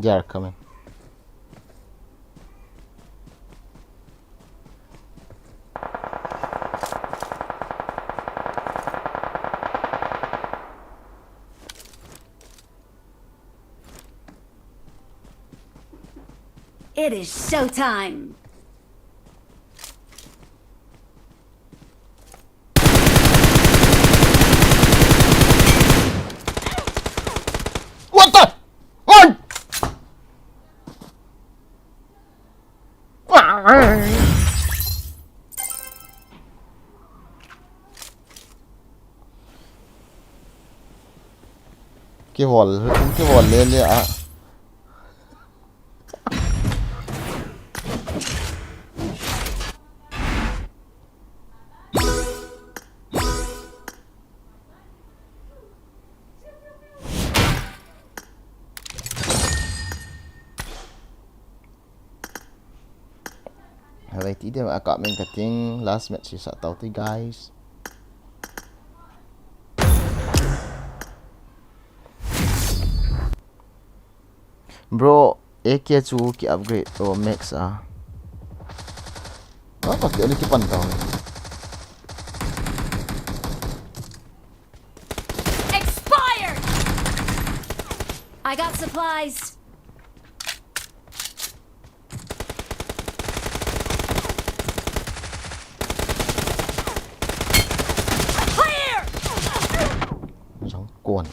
They are coming. It is showtime. What the? Run! Cái vòi lên đi ạ. Vậy tí điểm agak main cutting last match sisa tau tu guys. Bro, AK chu ki upgrade to max ah. Apa ki ni ki pantau ni. Expired! I got supplies. Clear! Giống cuồn.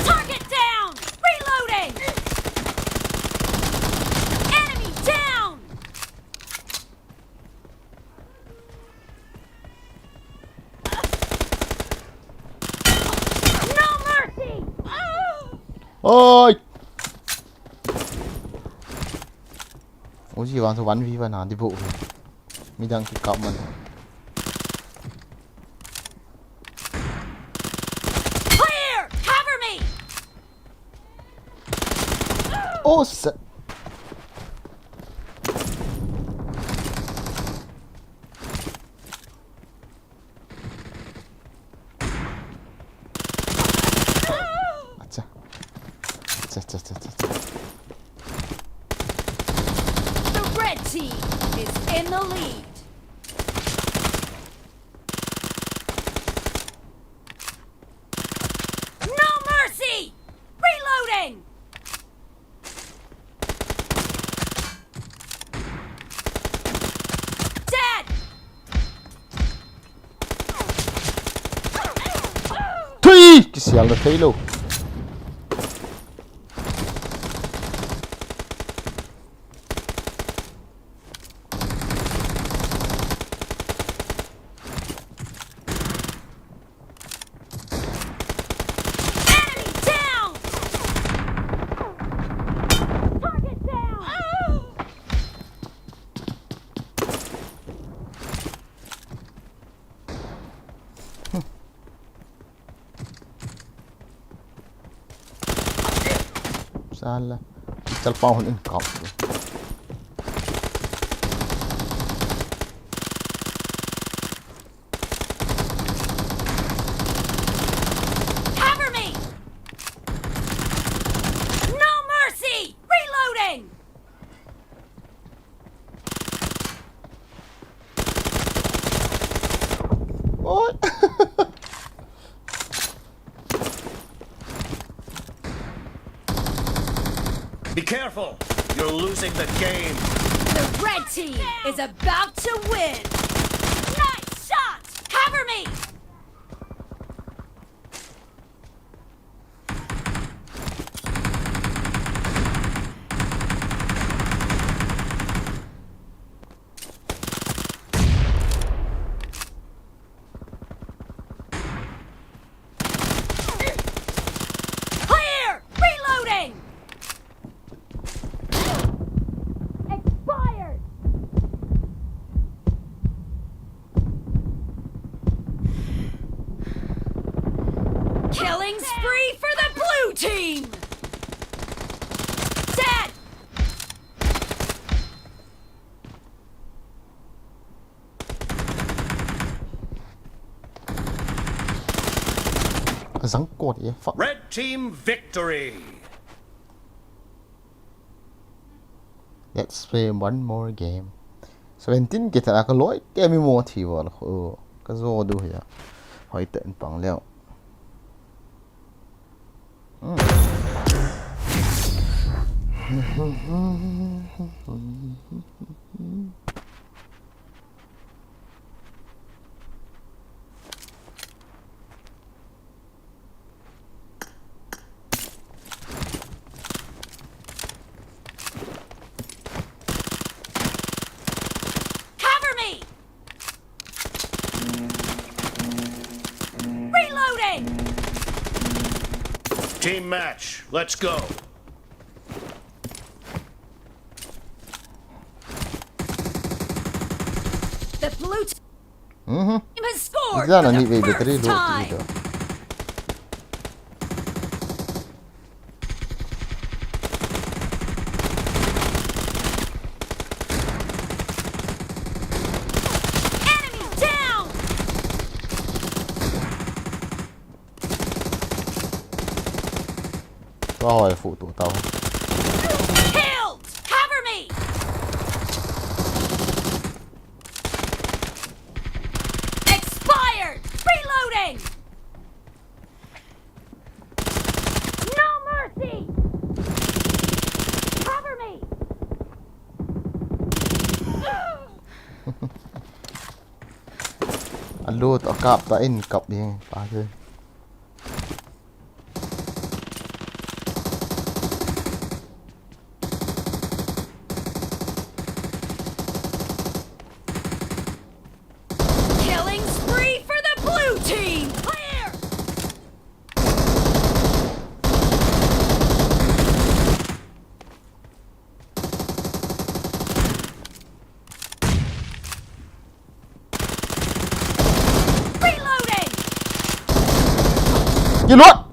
Target down! Reloading! Enemy down! No mercy! Ôi. Ủa gì bạn thua bắn vi vào nào đi vụ. Mình đang cái cọp mình. Clear! Cover me! Ô sợ. Acha. Acha. The red team is in the lead. No mercy! Reloading! Dead! Thui, cái xẻo là thấy luôn. Enemy down! Target down! Salah. Chal pau hơn cọp. Cover me! No mercy! Reloading! Ôi. Be careful! You're losing the game. The red team is about to win! Nice shot! Cover me! Clear! Reloading! Expired! Killing spree for the blue team! Dead! cái răng cột vậy fuck Red team victory. let's play one more game 17 kita nak loi te mi mo thi wal ka zo du ya hoi ten pang leo Cover me! Reloading! Team match. Let's go. The blue team mhm has scored Izana for ni the be battery first do time. dito Enemy down! có hỏi phụ tụ tao Killed! Cover me! Expired! Reloading! No mercy! Cover me! anh lút ở cặp ta in cặp đi ba thôi Killing spree for the blue team! Clear! Reloading! you know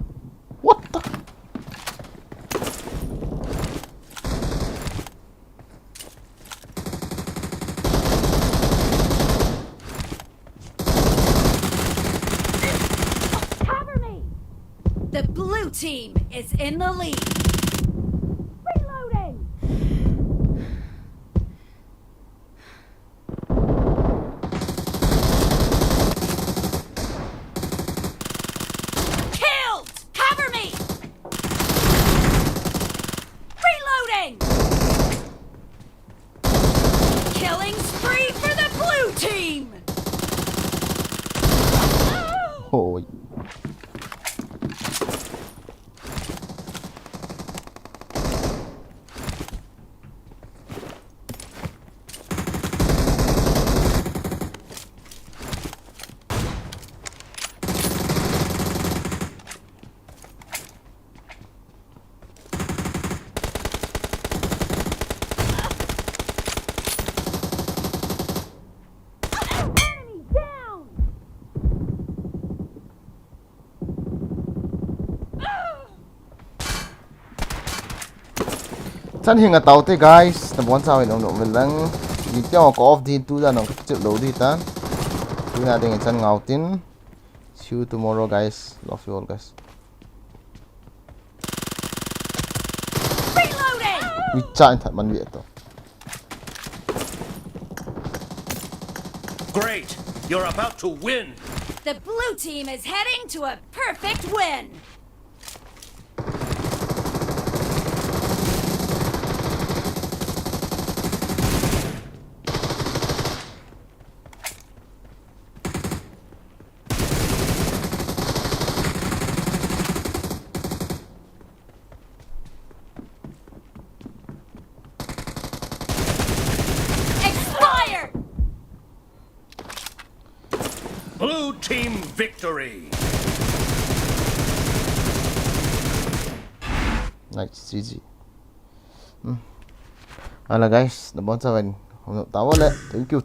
what the Cover me! The blue team is in the lead. Reloading! Killed! Cover me! Reloading! Killing spree for the blue team! Ôi. Enemy down! Chân hình ở tàu thế guys, tầm 1 sao mình động mình đang nhìn theo có off din tu ra nó cái chữ lâu đi ta. Tu na dengan chân ngau tin. See you tomorrow guys. Love you all guys. Reloading! Ui chạy thật man Việt to. Great. You're about to win. The blue team is heading to a perfect win! Expired! Blue team victory. Nice, GG. Ala guys, tầm 1 sao mình không tao lên. Thank you.